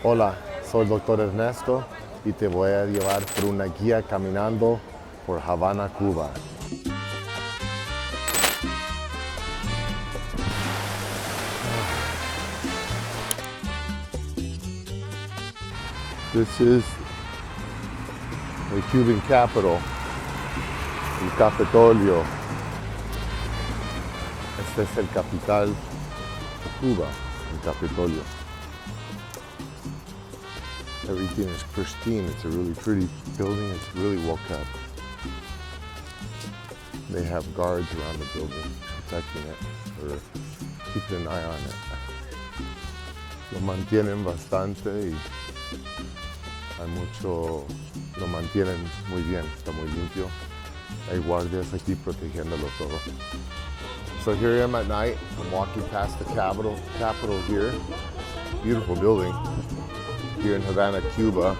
Hola, soy el doctor Ernesto y te voy a llevar por una guía caminando por Habana, Cuba. This is the Cuban capital, el Capitolio. Este es el capital de Cuba, el Capitolio. Everything is pristine. It's a really pretty building. It's really well kept. They have guards around the building protecting it or keeping an eye on it. Lo mantienen bastante y hay mucho, lo mantienen muy bien, está muy limpio. Hay guardias aquí protegiéndolo todo. So here I am at night. I'm walking past the Capitol here. Beautiful building here in Havana, Cuba.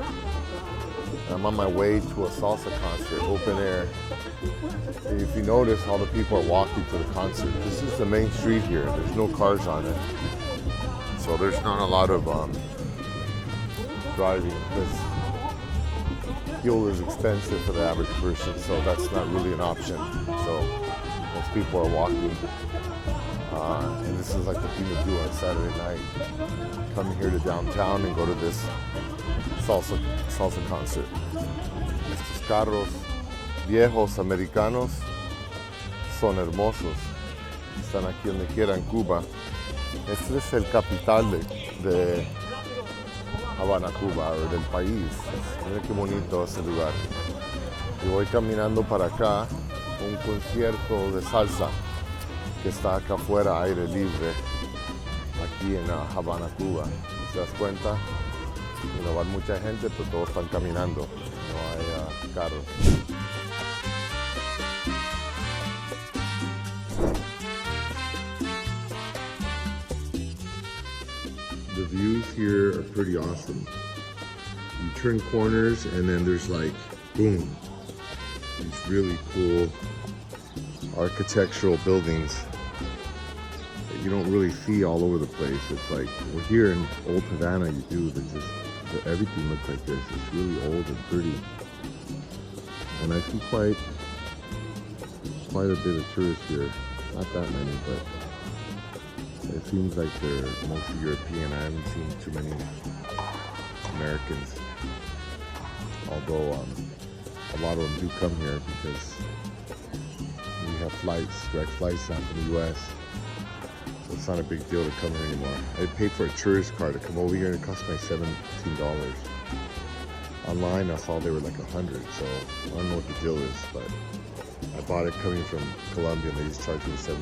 I'm on my way to a salsa concert, open air. And if you notice, all the people are walking to the concert. This is the main street here. There's no cars on it. So there's not a lot of driving because fuel is expensive for the average person, so that's not really an option. So most people are walking. And this is like the thing to do on Saturday night. Come here to downtown and go to this salsa concert. Estos carros viejos americanos son hermosos. Están aquí donde quiera en Cuba. Este es el capital de Habana, Cuba, o del país. Mira qué bonito ese lugar. Y voy caminando para acá, un concierto de salsa que está acá afuera, aire libre, aquí en Habana, Cuba. ¿Te das cuenta? Y no va mucha gente, pero todos están caminando, no hay carros. The views here are pretty awesome. You turn corners and then there's like, boom, these really cool architectural buildings that you don't really see all over the place. It's like, well, here in old Havana you do, everything looks like this. It's really old and pretty. And I see quite a bit of tourists here. Not that many, but it seems like they're mostly European. I haven't seen too many Americans. Although a lot of them do come here because we have direct flights down from the US. So it's not a big deal to come here anymore. I paid for a tourist card to come over here and it cost me $17. Online I saw they were like $100, so I don't know what the deal is, but I bought it coming from Colombia and they just charged me $17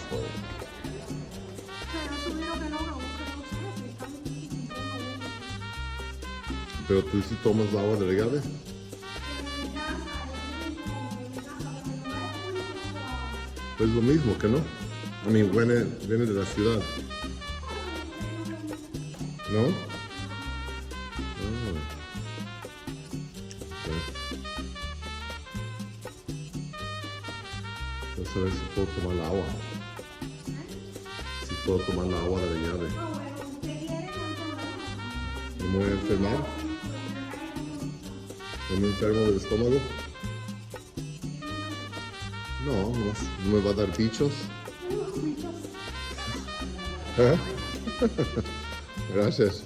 for it. Pero tú sí tomas agua de la llave? Pues lo mismo, ¿que no? I mean, viene de la ciudad. ¿No? Oh. Okay. Entonces a ver si puedo tomar el agua. Si puedo tomar el agua de la llave. ¿No me voy a enfermar? ¿No me enfermo del estómago? No, no me va a dar bichos. ¿Eh? Gracias.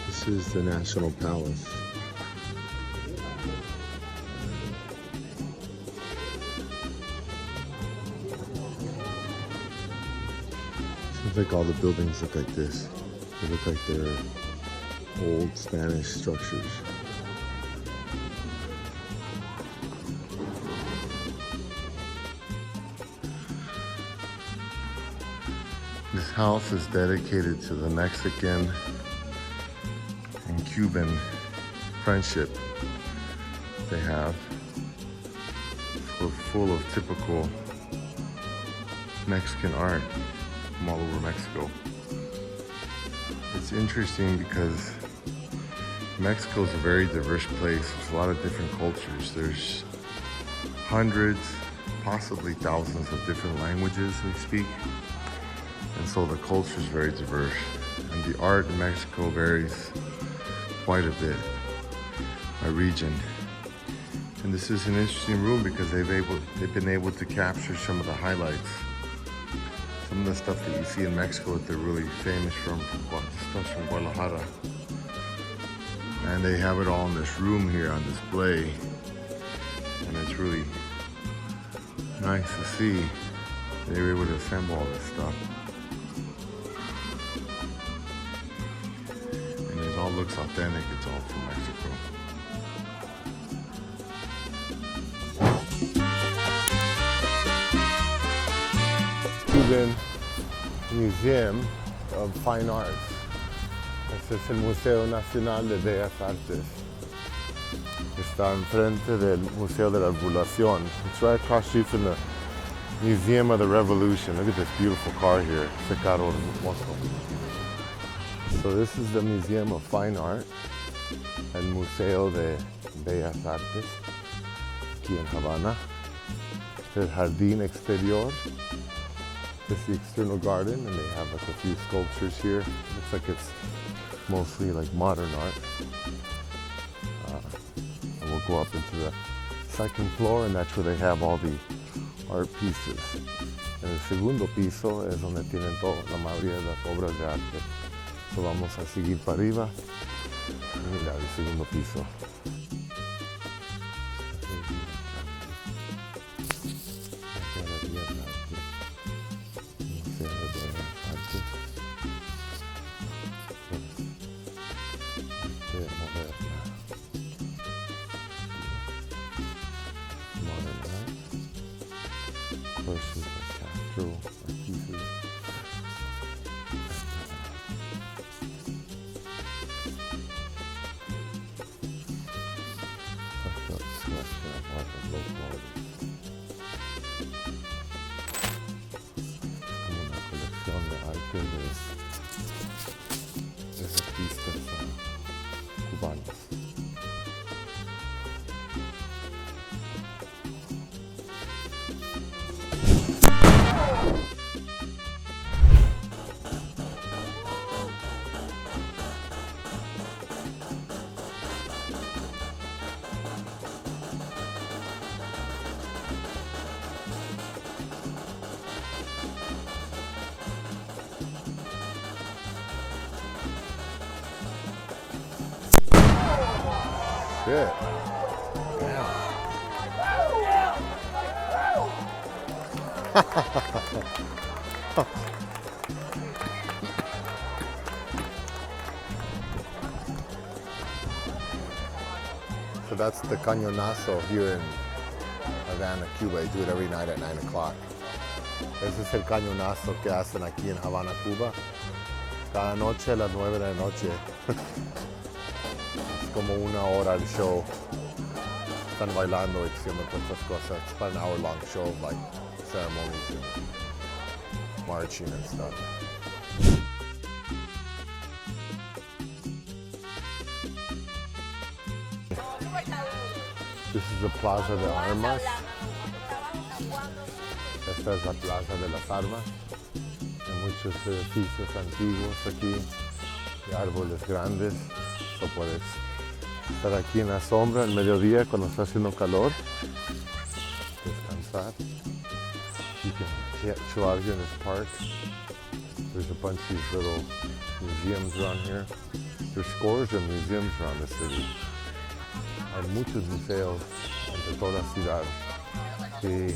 This is the National Palace. Seems like all the buildings look like this. They look like they're old Spanish structures. This house is dedicated to the Mexican and Cuban friendship they have. Full of typical Mexican art from all over Mexico. It's interesting because Mexico is a very diverse place. There's a lot of different cultures. There's hundreds, possibly thousands of different languages we speak. And so the culture is very diverse. And the art in Mexico varies quite a bit by region. And this is an interesting room because they've been able to capture some of the highlights. Some of the stuff that you see in Mexico that they're really famous from Guadalajara. And they have it all in this room here on display. And it's really nice to see they were able to assemble all this stuff. And it all looks authentic, it's all from Mexico. Cuban Museum of Fine Arts. Este es el Museo Nacional de Bellas Artes. Está enfrente del Museo de la Revolución. It's right across the street from the Museum of the Revolution. Look at this beautiful car here. Ese carro hermoso. So this is the Museum of Fine Art, el Museo de Bellas Artes, aquí en Habana. El jardín exterior. This is the external garden, and they have like a few sculptures here. Looks like it's mostly like modern art. And we'll go up into the second floor, and that's where they have all the art pieces. En el segundo piso es donde tienen la mayoría de las obras de arte. So vamos a seguir para arriba y mirar el segundo piso. Good. So that's the cañonazo here in Havana, Cuba. They do it every night at 9 o'clock. Ese es el cañonazo que hacen aquí en Havana, Cuba. Cada noche a las 9 de la noche. Es como una hora el show. Están bailando y haciendo todas estas cosas. It's about an hour-long show of like ceremonies and marching and stuff. This is the Plaza de Armas. Esta es la Plaza de las Armas. Hay muchos edificios antiguos aquí, y árboles grandes. So puedes estar aquí en la sombra al mediodía cuando está haciendo calor. Descansar. You can chill out here in this park. There's a bunch of these little museums around here. There's scores of museums around the city. Hay muchos museos entre toda la ciudad que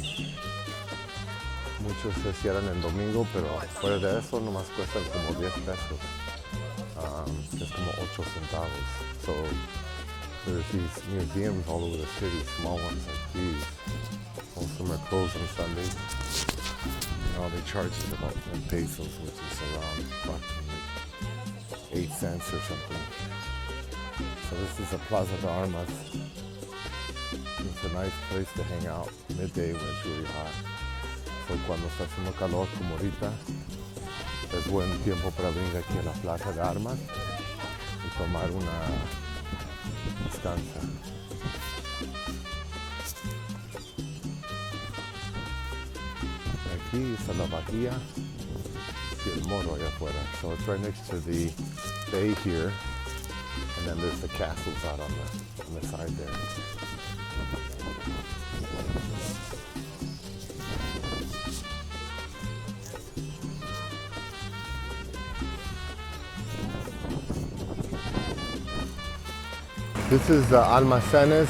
muchos se cierran el domingo, pero fuera de eso nomás cuestan como 10 pesos, que es como 8 centavos. So there's these museums all over the city, small ones like these. Most of them are closed on Sundays. And all they charge is about 10 pesos, which is around approximately 8 cents or something. So this is a Plaza de Armas. It's a nice place to hang out midday when it's really hot. So cuando está haciendo calor como ahorita, es buen tiempo para venir aquí a la Plaza de Armas y tomar una Descansa. Aquí está la bahía y el morro allá afuera. So it's right next to the bay here, and then there's the castles out on the side there. This is the Almacenes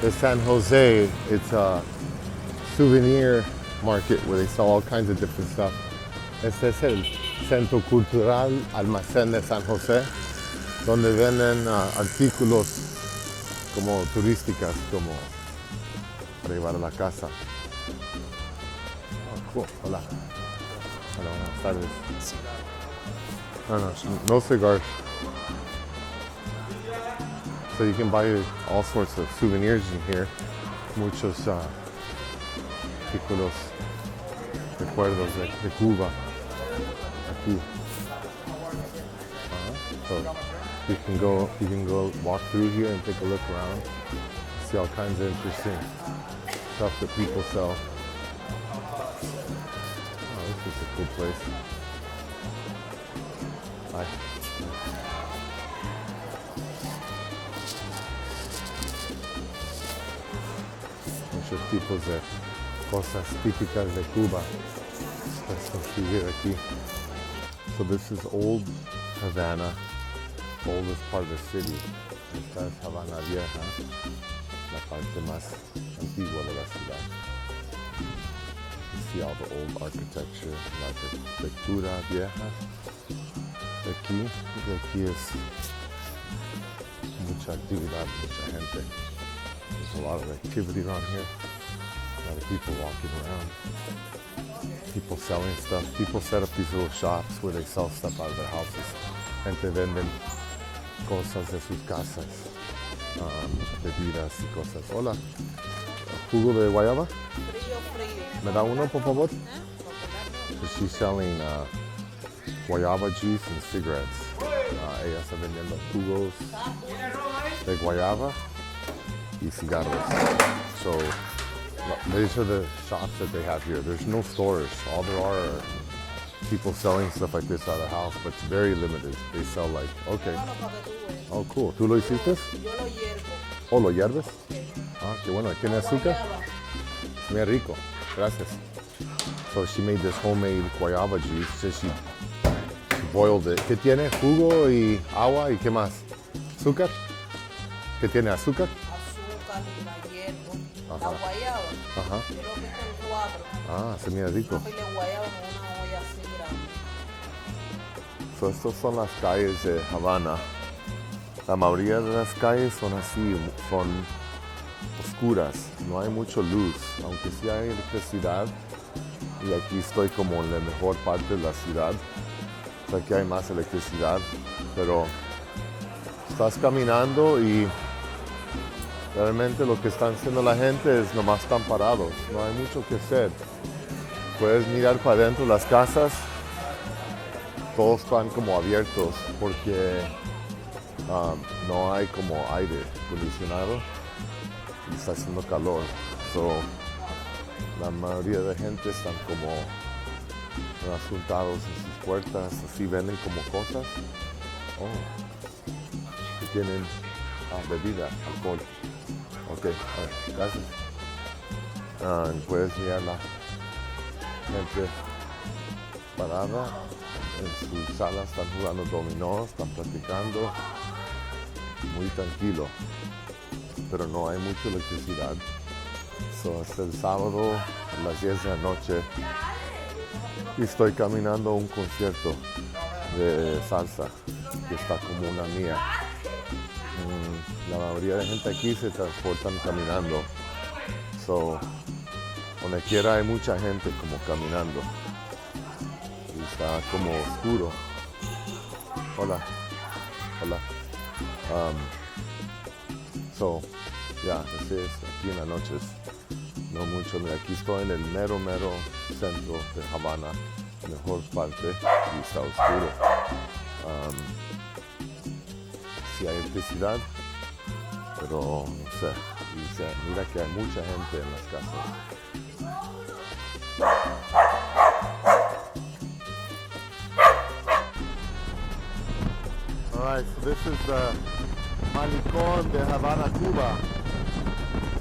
de San Jose. It's a souvenir market where they sell all kinds of different stuff. Este es el Centro Cultural Almacén de San Jose, donde venden artículos como turísticas, como para llevar a la casa. Oh, cool. Hola. Hola, buenas tardes. No cigars. So you can buy all sorts of souvenirs in here. Muchos artículos, recuerdos de Cuba. Aquí. So you can go walk through here and take a look around. See all kinds of interesting stuff that people sell. Oh, this is a cool place. Bye. Muchos tipos de cosas típicas de Cuba. Puedes conseguir aquí. So this is old Havana, oldest part of the city. Esta es Habana Vieja, la parte más antigua de la ciudad. You see all the old architecture, la arquitectura vieja. Aquí es mucha actividad, mucha gente. There's a lot of activity around here. A lot of people walking around. People selling stuff. People set up these little shops where they sell stuff out of their houses. Gente venden cosas de sus casas. Bebidas y cosas. Hola. ¿Jugo de guayaba? Frío. ¿Me da uno, por favor? So she's selling guayaba juice and cigarettes. Ella está vendiendo jugos de guayaba y cigarros. So these are the shops that they have here. There's no stores. All there are people selling stuff like this out of the house, but it's very limited. They sell like, okay. Oh, cool. ¿Tú lo hiciste? Yo lo hiervo. ¿O lo hierves? Ah, qué bueno. ¿Tiene azúcar? Muy rico. Gracias. So she made this homemade guayaba juice. So she boiled it. ¿Qué tiene? Jugo y agua y qué más? ¿Azúcar? ¿Qué tiene? ¿Azúcar? Azúcar, la hiervo, Ajá. la guayaba. Ajá. Yo lo pico en cuatro. Ah, se mira rico. Una pila de guayaba en una olla así grande. So, estas son las calles de Habana. La mayoría de las calles son así, son oscuras. No hay mucha luz, aunque sí hay electricidad. Y aquí estoy como en la mejor parte de la ciudad. O sea, aquí hay más electricidad, pero estás caminando y realmente lo que están haciendo la gente es nomás están parados. No hay mucho que hacer. Puedes mirar para adentro las casas. Todos están como abiertos porque no hay como aire acondicionado y está haciendo calor. So, la mayoría de gente están como juntados en sus puertas, así venden como cosas. Que tienen bebida, alcohol. Ok, gracias. Puedes mirar la gente parada en sus salas, están jugando dominó, están platicando, muy tranquilo, pero no hay mucha electricidad. So, hasta el sábado a las 10 de la noche y estoy caminando a un concierto de salsa que está como una mía. La mayoría de gente aquí se transportan caminando. So, donde quiera hay mucha gente como caminando. Y está como oscuro. Hola. Hola. So, así es aquí en las noches. No mucho. Mira, aquí estoy en el mero centro de Habana, mejor parte, y está oscuro. Si hay electricidad, pero no sé, mira que hay mucha gente en las casas. Alright, so this is the Malecón de Habana, Cuba.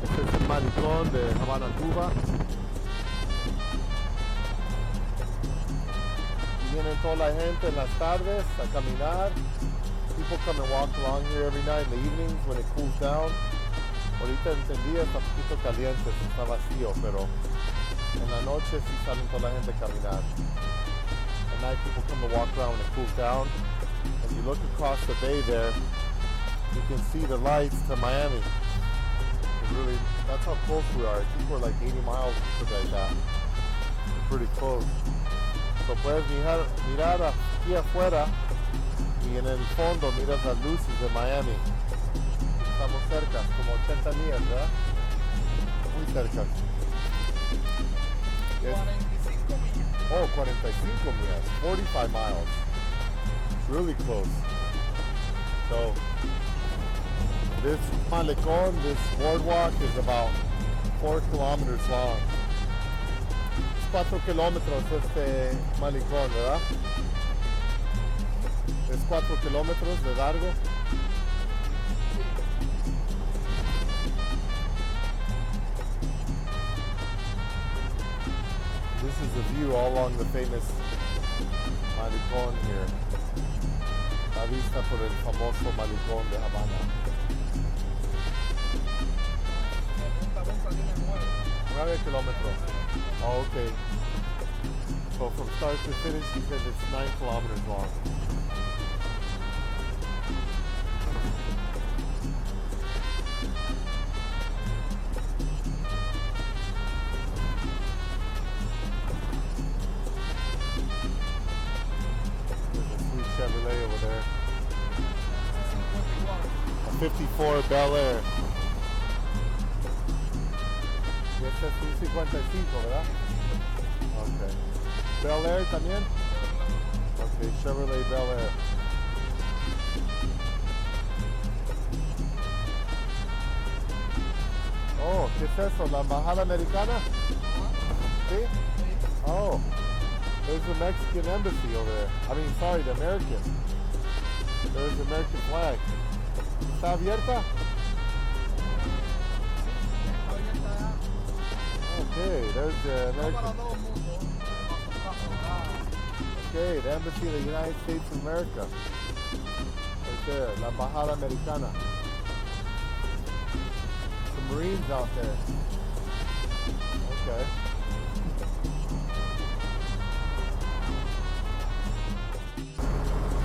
Este es el Malecón de Habana, Cuba. Y vienen toda la gente en las tardes a caminar. People come and walk along here every night in the evenings when it cools down. Ahorita en el día está un poquito caliente, está vacío, pero en la noche sí salen toda la gente a caminar. At night people come to walk around when it cools down. And you look across the bay there, you can see the lights to Miami. Really, that's how close we are. I think we're like 80 miles or something like that. We're pretty close. So puedes mirar aquí afuera y en el fondo miras las luces de Miami. Estamos cerca, como 80 millas, ¿verdad? Muy cerca. 45 millas. Oh, 45 millas, 45 miles. It's really close. So this malecón, this boardwalk is about 4 kilometers long. 4 kilómetros este malecón, ¿verdad? Es 4 kilómetros de largo. This is the view all along the famous malecón here. La vista por el famoso malecón de Habana. 9 kilometers. Oh, okay. So from start to finish, he says it's 9 kilometers long. There's a sweet Chevrolet over there. A 54 Bel Air. Y este es un 55, ¿verdad? Okay. Bel Air también? Okay, Chevrolet Bel Air. Oh, ¿qué es eso? ¿La embajada americana? ¿Sí? Oh, there's the Mexican embassy over there. I mean, sorry, the American. There's the American flag. ¿Está abierta? Okay, there's the American. Okay, the embassy of the United States of America. Right there, la embajada americana. Some Marines out there. Okay.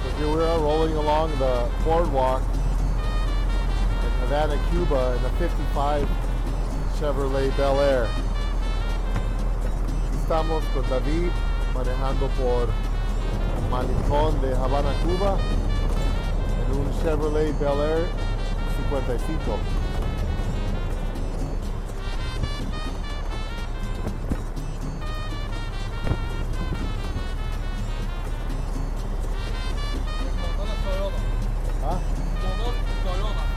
So here we are rolling along the boardwalk in Havana, Cuba in a 55 Chevrolet Bel Air. Estamos con David manejando por Malecón de Habana, Cuba en un Chevrolet Bel Air 55. ¿Ah?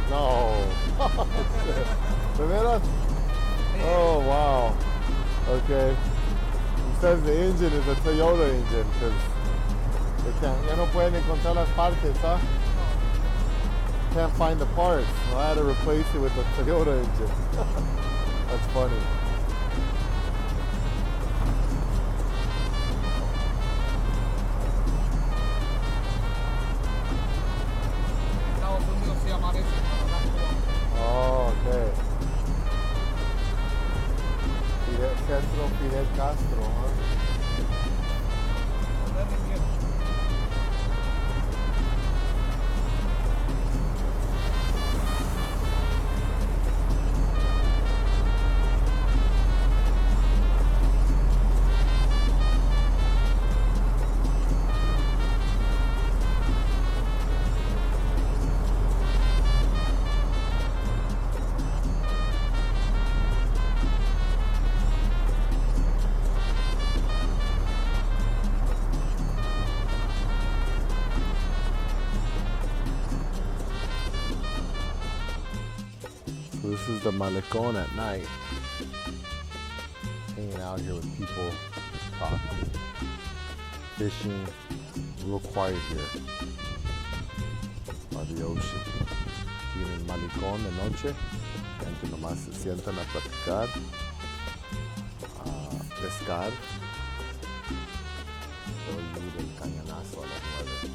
No. ¿De veras? Oh, wow. Okay. Says the engine is a Toyota engine because ya no pueden encontrar las partes, huh? Can't find the parts. So I had to replace it with the Toyota engine. That's funny. Oh, okay. Centro Fidel Castro, huh? So this is the Malecón at night. Hanging out here with people, talking, fishing, real quiet here by the ocean. Aquí en el Malecón de noche, gente nomás se sientan a platicar, a pescar. Hoy vi el cañonazo a las 9.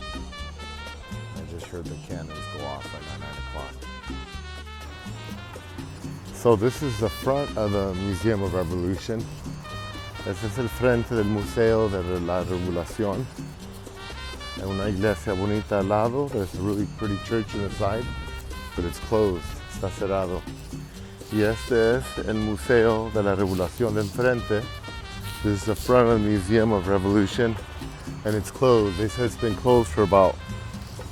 I just heard the cannons go off at 9 o'clock. So this is the front of the Museum of Revolution. Este es el frente del Museo de la Revolución. Hay una iglesia bonita al lado. There's a really pretty church on the side, but it's closed. Está cerrado. Y este es el Museo de la Revolución de enfrente. This is the front of the Museum of Revolution, and it's closed. They said it's been closed for about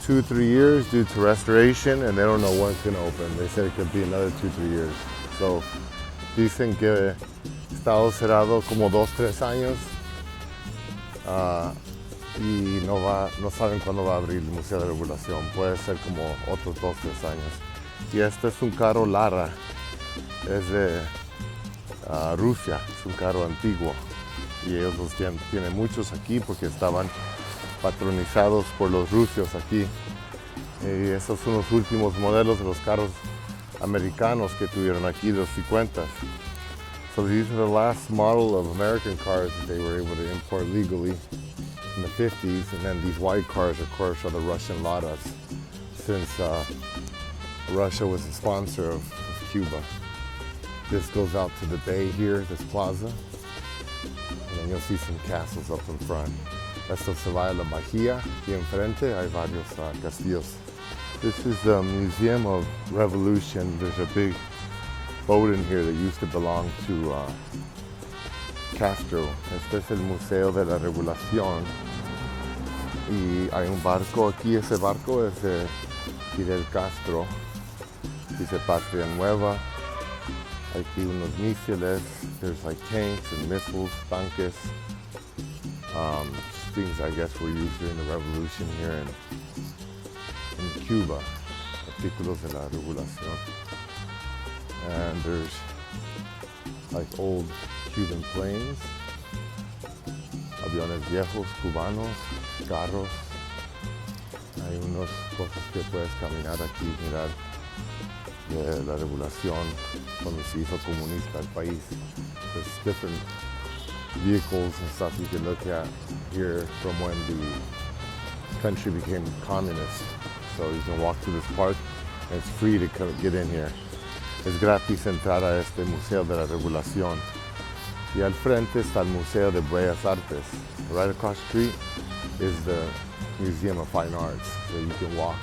2-3 years due to restoration, and they don't know when it's going to open. They said it could be another 2-3 years. So, dicen que estado cerrado como 2-3 años y no saben cuándo va a abrir el Museo de Revolución. Puede ser como otros 2-3 años. Y este es un carro Lara, es de Rusia, es un carro antiguo. Y ellos los tienen muchos aquí porque estaban patronizados por los rusos aquí. Y esos son los últimos modelos de los carros americanos que tuvieron aquí, los 50s. So these are the last model of American cars that they were able to import legally in the 50s. And then these white cars, of course, are the Russian Ladas, since Russia was a sponsor of Cuba. This goes out to the bay here, this plaza. And then you'll see some castles up in front. Esto se va a la Bahía. Aquí enfrente hay varios castillos. This is the Museum of Revolution. There's a big boat in here that used to belong to Castro. Este es el Museo de la Revolución. Y hay un barco aquí. Ese barco es de Fidel Castro. Dice Patria Nueva. Hay aquí unos misiles. There's like tanks and missiles, tanques. Things I guess were used during the revolution here in Cuba, artículos de la revolución. And there's like old Cuban planes, aviones viejos cubanos, carros. Hay unas cosas que puedes caminar aquí, mirar de la revolución cuando se hizo comunista el país. There's different vehicles and stuff you can look at here from when the country became communist. So you can walk through this park and it's free to get in here. Es gratis entrar a este Museo de la Revolución. Y al frente está el Museo de Bellas Artes. Right across the street is the Museum of Fine Arts. So you can walk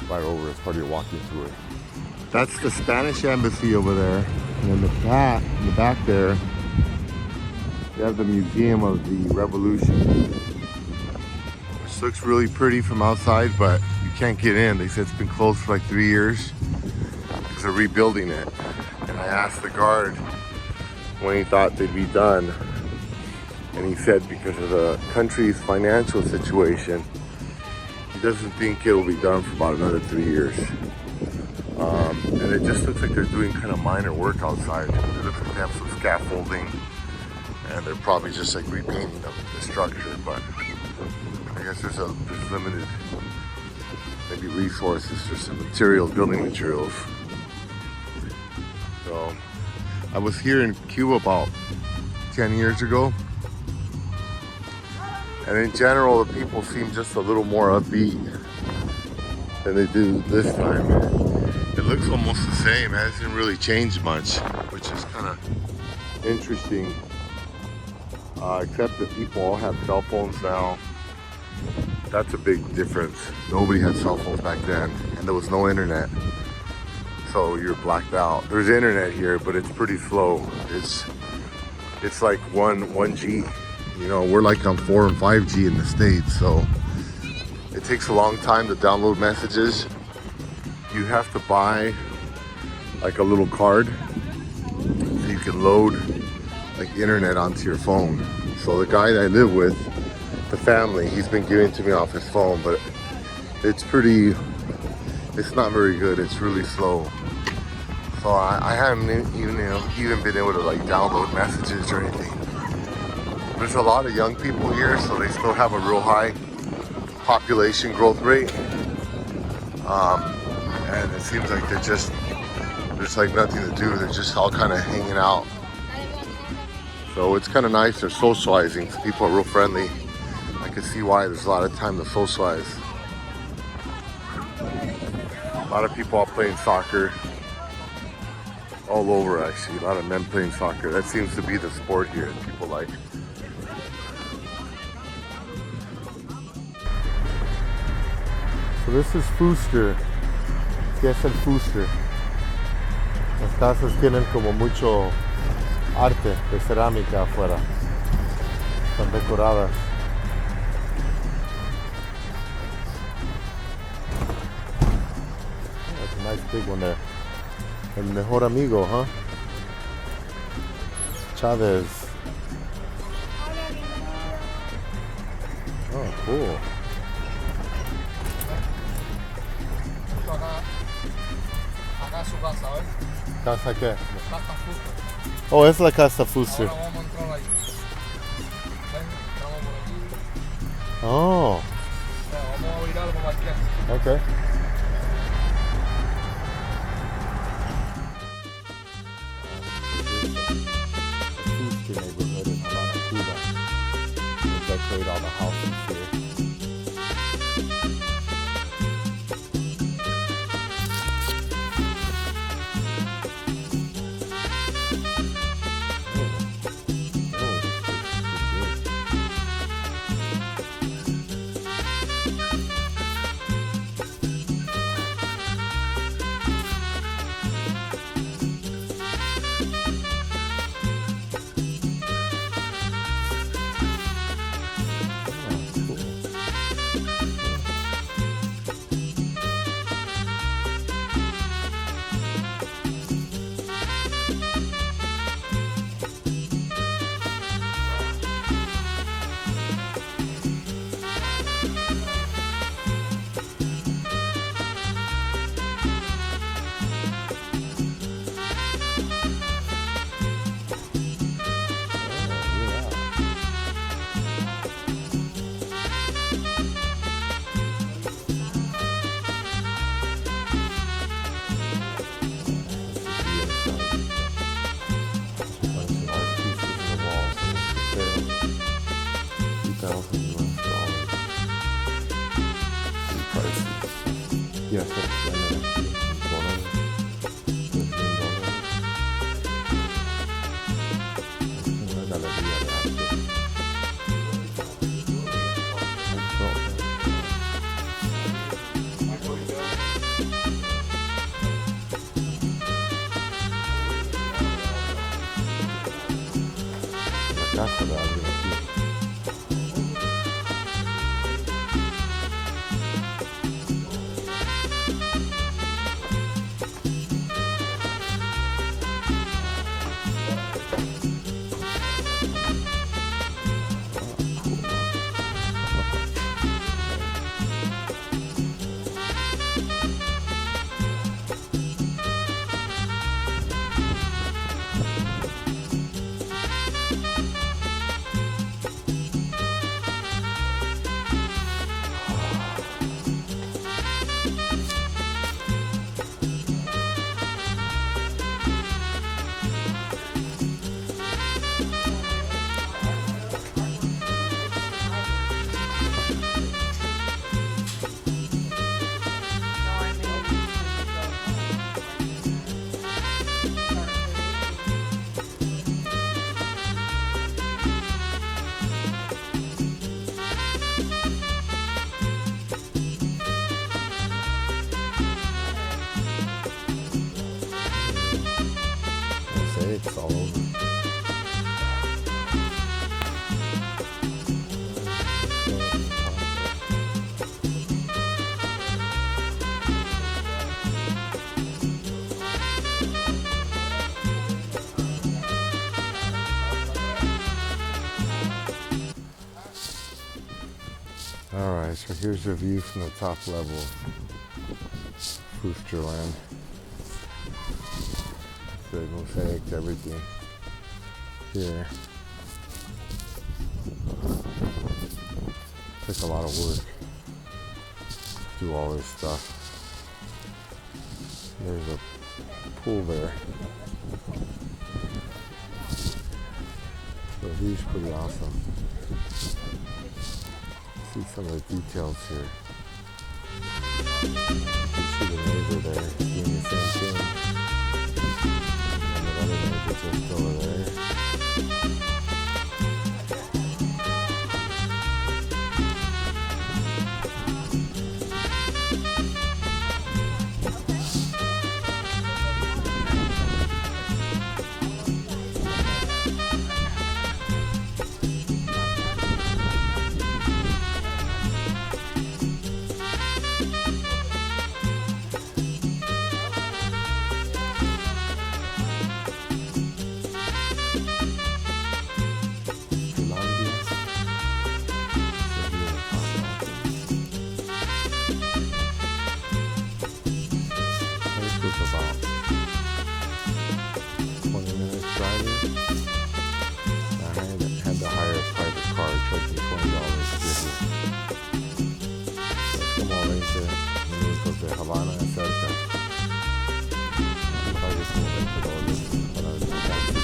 right over as part of your walking tour. That's the Spanish embassy over there. And in the back there, you have the Museum of the Revolution, which looks really pretty from outside, but you can't get in. They said it's been closed for like 3 years because they're rebuilding it. And I asked the guard when he thought they'd be done, and he said because of the country's financial situation, he doesn't think it'll be done for about another 3 years. And it just looks like they're doing kind of minor work outside. It looks like they have some scaffolding, and they're probably just like repainting the structure, but I guess there's limited maybe resources for some materials, building materials. So I was here in Cuba about 10 years ago, and in general the people seem just a little more upbeat than they do this time. It looks almost the same, it hasn't really changed much, which is kind of interesting. Except that people all have cell phones now. That's a big difference. Nobody had cell phones back then, and there was no internet. So you're blacked out. There's internet here, but it's pretty slow. It's like 1G. You know, we're like on 4 and 5G in the States, so it takes a long time to download messages. You have to buy like a little card so you can load like internet onto your phone. So the guy that I live with, the family, he's been giving it to me off his phone, but it's not very good. It's really slow. So So I haven't even been able to like download messages or anything. There's a lot of young people here, so they still have a real high population growth rate. And it seems like there's like nothing to do. They're just all kind of hanging out. So it's kind of nice. They're socializing. People are real friendly. I can see why there's a lot of time to socialize. A lot of people are playing soccer. All over actually. A lot of men playing soccer. That seems to be the sport here that people like. So this is Fuster. ¿Qué es el Fuster? Las casas tienen como mucho arte de cerámica afuera. Están decoradas. That's a nice big one there. El mejor amigo, huh? Chavez. Oh, cool. Acá es su casa, ¿ves? ¿Casa qué? Casa Fuster. Oh, es la casa Fuster. Ahora vamos a entrar ahí. Ven, entramos por aquí. Oh, Vamos a virar para parquear. okay. Fuster neighborhood in Habana, Cuba. They decorate all the houses here. Yes, la casa de alguien aquí. It's all over. Alright, so here's the view from the top level of Fuster Land. the mosaic, everything here. Takes a lot of work to do all this stuff. There's a pool there. The view's pretty awesome. See some of the details here. You can see the neighbor there doing the same thing. And the other neighbor just over there. About 20 minutes driving. I had to hire a private car, charged me $20 to get here. So es como 20 minutos de Habana a cerca. Y pagué como $20 para el taxi.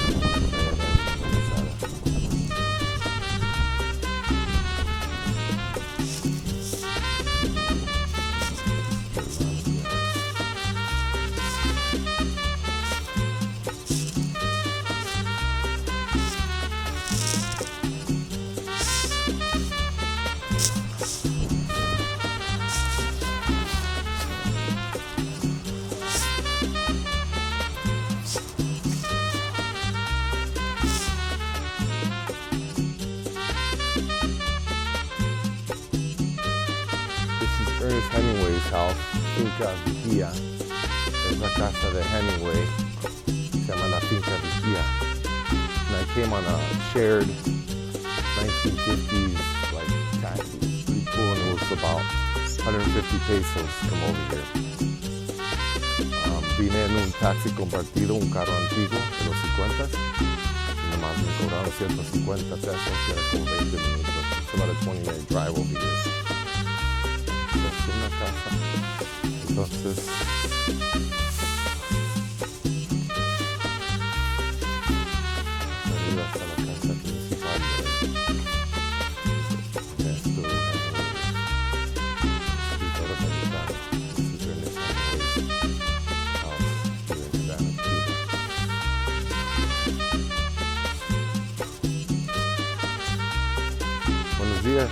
Hemingway's house, Finca Vigía. Es la casa de Hemingway. Se llama la Finca Vigía. And I came on a shared 1950s like taxi. Pretty cool, and it was about 150 pesos to come over here. Vine en un taxi compartido, un carro antiguo de los 50s. Y nomás me cobraron 150 pesos, que era como 20 minutos. It's about a 20-minute drive over here. Una casa. Entonces arriba está la casa principal de Este, escritor americano. This is Ernest Hemingway's house here in Habana, Cuba. Buenos días.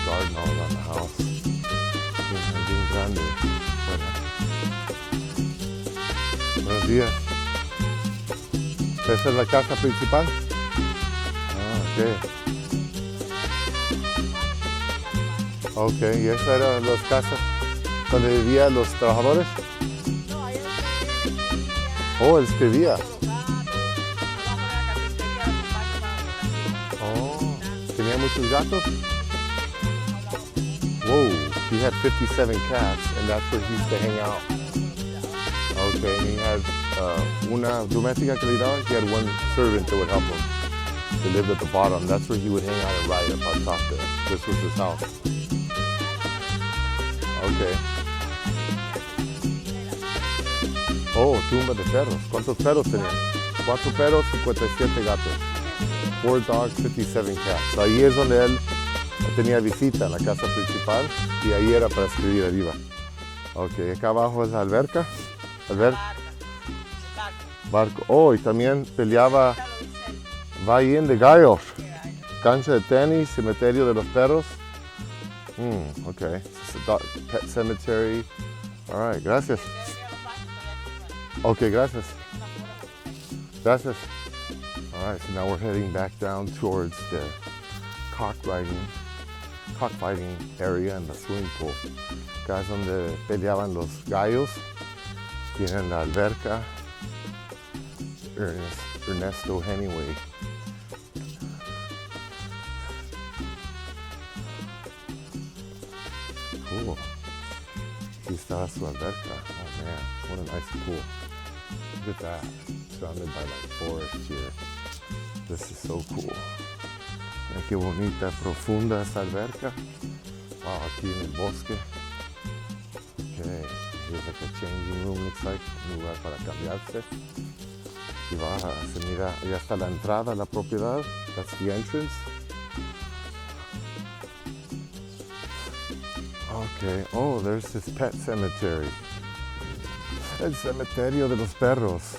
Garden all around the house. Bien grande. Buenos días. ¿Esa es la casa principal? Ok. Ok, ¿y esa era las casas donde vivían los trabajadores? No, ahí Él escribía. ¿Tenía muchos gatos? Whoa, he had 57 cats, and that's where he used to hang out. Okay, and he had una doméstica que le daba. He had one servant that would help him. They lived at the bottom. That's where he would hang out and ride up on top there. This was his house. Okay. Oh, tumba de perros. ¿Cuántos perros tenía? 4 perros, 57 gatos. 4 dogs, 57 cats. Ahí es donde él tenía visita en la casa principal y ahí era para escribir arriba. Ok, acá abajo es la alberca. Barco. Oh, y también peleaba Bahín de Gallos. Cancha de tenis, cementerio de los perros. Ok, pet cemetery. All right, gracias. Ok, gracias. Gracias. All right, so now we're heading back down towards the cockfighting area and the swimming pool. Acá es donde peleaban los gallos. Tienen la alberca. Ernesto Hemingway. cool. Aquí está su alberca. Oh man, what a nice pool. Look at that. Surrounded by like forest here. This is so cool. Mira qué bonita, profunda esta alberca. Wow, aquí en el bosque. Okay, here's like a changing room, looks like. Un lugar para cambiarse. Y va, se mira, ya está la entrada a la propiedad. That's the entrance. Okay, oh, there's this pet cemetery. El cementerio de los perros.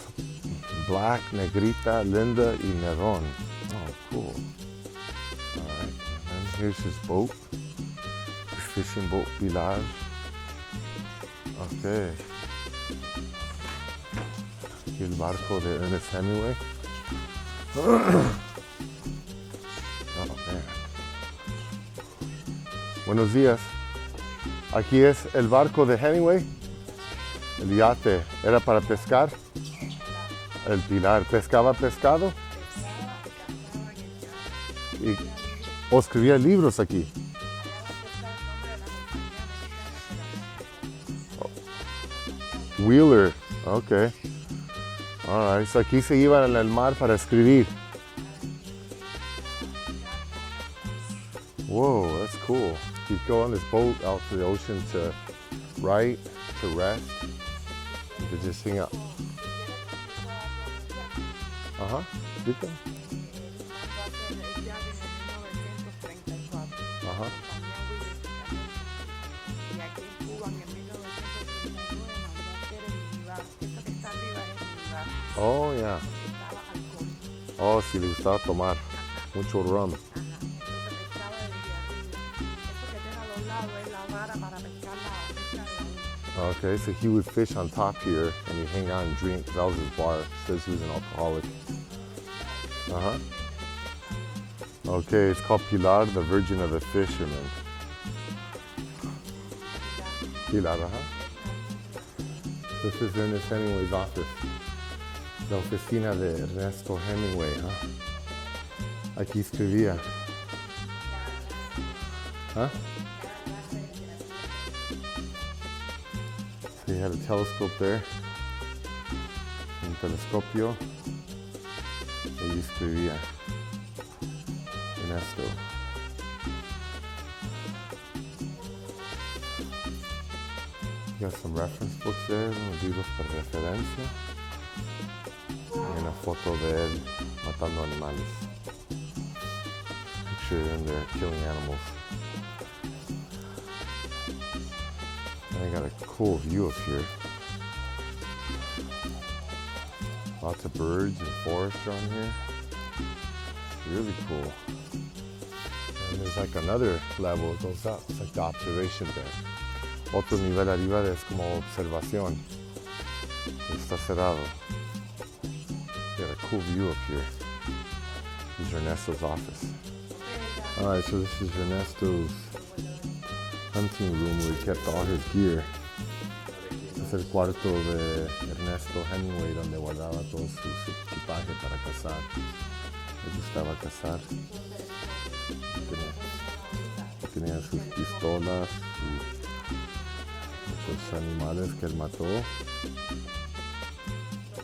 Black, Negrita, Linda, y Neron. Oh, cool. Alright, and then here's his boat. His fishing boat, Pilar. Okay. Aquí el barco de Ernest Hemingway. Oh, man. Buenos días. Aquí es el barco de Hemingway. El yate era para pescar. El Pilar pescaba pescado. Y o escribía libros aquí. Wheeler, okay. All right, so aquí se iban en el mar para escribir. Whoa, that's cool. He'd go on his boat out to the ocean to write, to rest, and to just hang out. Ajá, explica. Ajá. Oh, yeah. Oh, sí, le gustaba tomar mucho rum. Okay, so he would fish on top here and he'd hang out and drink. That was his bar. Says he was an alcoholic. Uh-huh. Okay, it's called Pilar, the Virgin of the Fisherman. Pilar, This is Ernest Hemingway's office. La oficina de Ernesto Hemingway, Aquí escribía. So he had a telescope there. Un telescopio. Y escribía. Ernesto. Got some reference books there, unos libros para referencia. Y una foto de él matando animales. Picture in there killing animals. And I got a cool view of here. Lots of birds and forest around here. Really cool. And there's like another level, it goes up. It's like the observation deck. Otro nivel arriba es como observación. Está cerrado. Got a cool view up here. This is Ernesto's office. Alright, so this is Ernesto's hunting room where he kept all his gear. Es el cuarto de Ernesto Hemingway donde guardaba todo su equipaje para cazar. Le gustaba cazar. Tenía sus pistolas y muchos animales que él mató.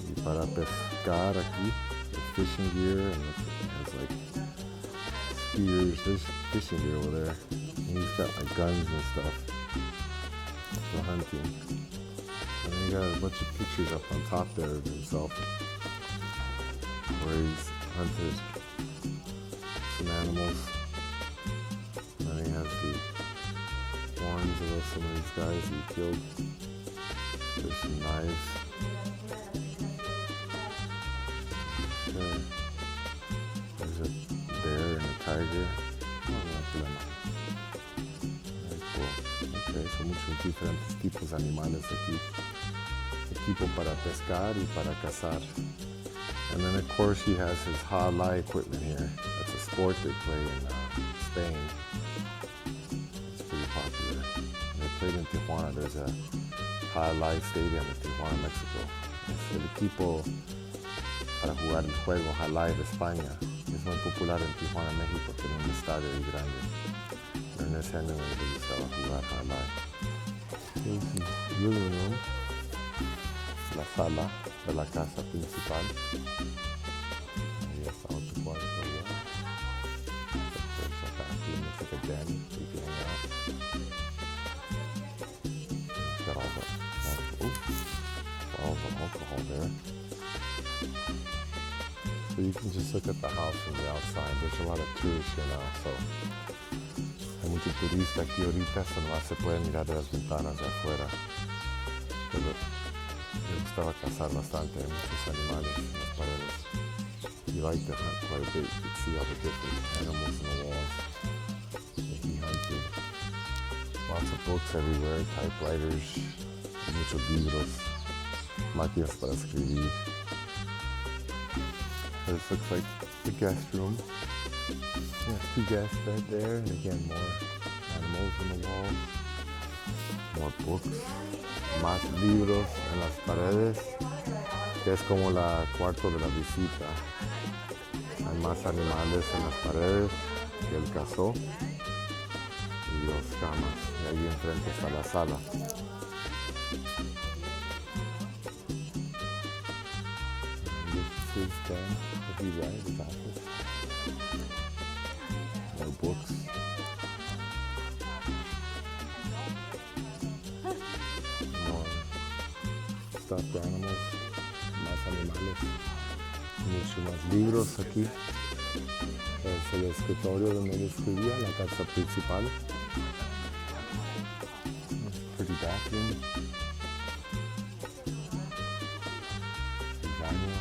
Y para pescar aquí, the fishing gear, and it has like spears. There's fishing gear over there. And he's got like guns and stuff for hunting. And then he got a bunch of pictures up on top there of himself where he's hunted some animals. And then he has the horns of some of these guys he killed. There's some knives. Okay. There's a bear and a tiger. Oh, very cool. Okay, so muchos diferentes tipos de animales aquí. Equipo para pescar y para cazar. And then of course he has his hala equipment here. That's a sport they play in Spain. It's pretty popular. They played in Tijuana. There's a hala stadium in Tijuana, Mexico. Es el equipo para jugar el juego hala de España. es muy popular en Tijuana, México, tiene un estadio ahí grande. Pero en ese año me gustaba jugar a la living room, la sala de la casa principal. Ahí está otro cuarto ya. There's a bathroom, it's like a den, you can hang out. It's got all the alcohol there. So you can just look at the house from the outside. There's a lot of tourists here now, so hay mucho turista aquí ahorita, so nomás se puede mirar de las ventanas de afuera. Pero me gustaba cazar bastante, hay muchos animales en las paredes. You like to hunt quite a bit, you can see all the different animals in the walls that he hunted. Lots of books everywhere, typewriters, muchos libros, máquinas para escribir. This looks like the guest room. Yeah, 2 guests right there, and again more animals on the walls, more books, más libros en las paredes, que es como la cuarto de la visita. Hay más animales en las paredes que él cazó y 2 camas, y ahí enfrente está la sala. His den that he writes, his office. More books. More stuffed animals, más animales, mucho más libros aquí. Es el escritorio donde él escribía, la casa principal. Pretty bathroom. El baño.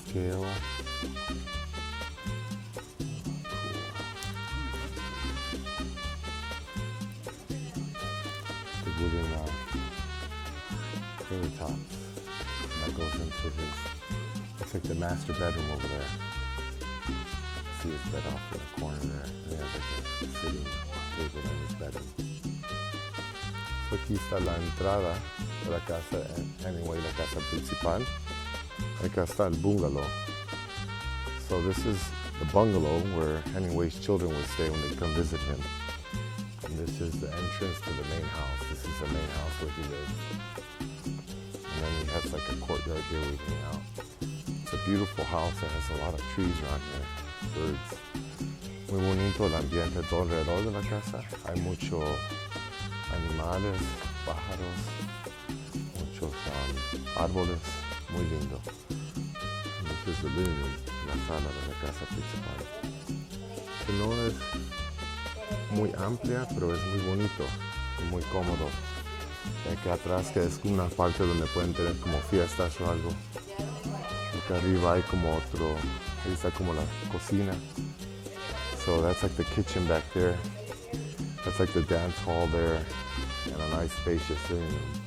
Scale. The wooden countertops. That goes into his, it's like the master bedroom over there. See his bed off in the corner there. And he has like a sitting table in his bedroom. So aquí está la entrada de la casa, anyway, la casa principal. Acá está el bungalow. So this is the bungalow where Hemingway's children would stay when they come visit him. And this is the entrance to the main house. This is the main house where he lived. And then he has like a courtyard here where he hang out. It's a beautiful house. It has a lot of trees around here, birds. Muy bonito el ambiente todo alrededor de la casa. Hay muchos animales, pájaros, muchos árboles. Muy lindo. This is the living room, la sala de la casa principal. Que no es muy amplia, pero es muy bonito y muy cómodo. Y aquí atrás que es una parte donde pueden tener como fiestas o algo. Acá arriba hay como otro, ahí está como la cocina. So that's like the kitchen back there. That's like the dance hall there. And a nice spacious living room.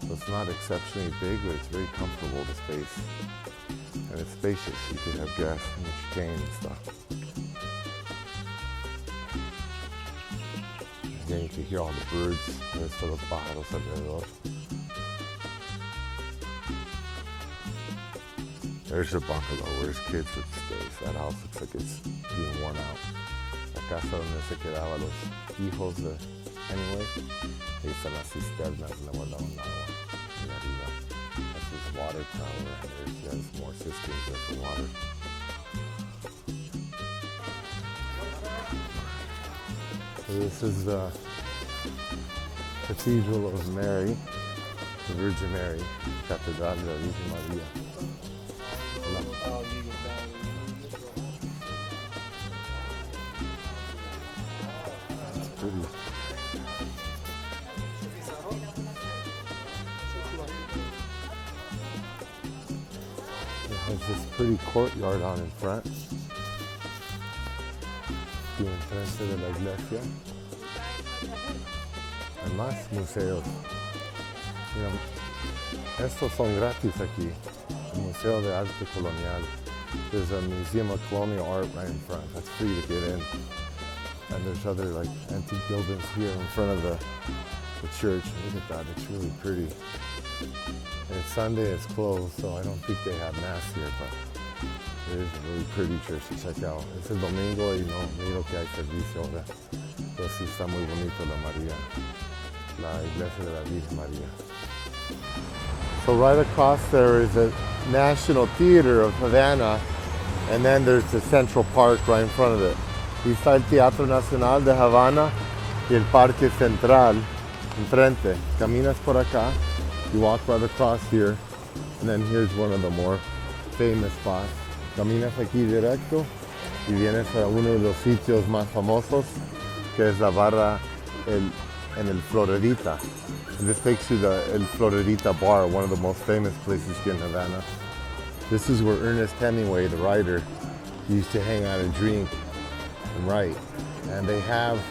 So it's not exceptionally big, but it's very comfortable, the space. And it's spacious. You can have guests and entertain and stuff. Again, you can hear all the birds. There's todos los pájaros alrededor. There's a bungalow where his kids would stay. That house looks like it's being worn out. La casa donde se quedaban los hijos de Hemingway. Ahí están las cisternas donde guardaban el agua. Y arriba, that's his water tower, and he has more cisterns there for water. So this is the Cathedral of Mary, the Virgin Mary, Catedral de la Virgen María. It's pretty. It has this pretty courtyard out in front. Aquí enfrente de la iglesia. Hay más museos. Mira, estos son gratis aquí. El Museo de Arte Colonial. There's a Museum of Colonial Art right in front. That's free to get in. And there's other like antique buildings here in front of the church. Look at that, it's really pretty. And it's Sunday, it's closed, so I don't think they have mass here, but It is a really pretty church to check out. Es el domingo y no miro que hay servicio ahora. Pero sí está muy bonito la iglesia de la Virgen María. So right across there is the National Theater of Havana, and then there's the Central Park right in front of it. Aquí está el Teatro Nacional de Havana y el Parque Central enfrente. Caminas por acá, you walk right across here, and then here's one of the more famous spots. Caminas aquí directo y vienes a uno de los sitios más famosos, que es la barra en el Floridita. And this takes you to El Floridita Bar, one of the most famous places here in Havana. This is where Ernest Hemingway, the writer, used to hang out and drink and write. And they have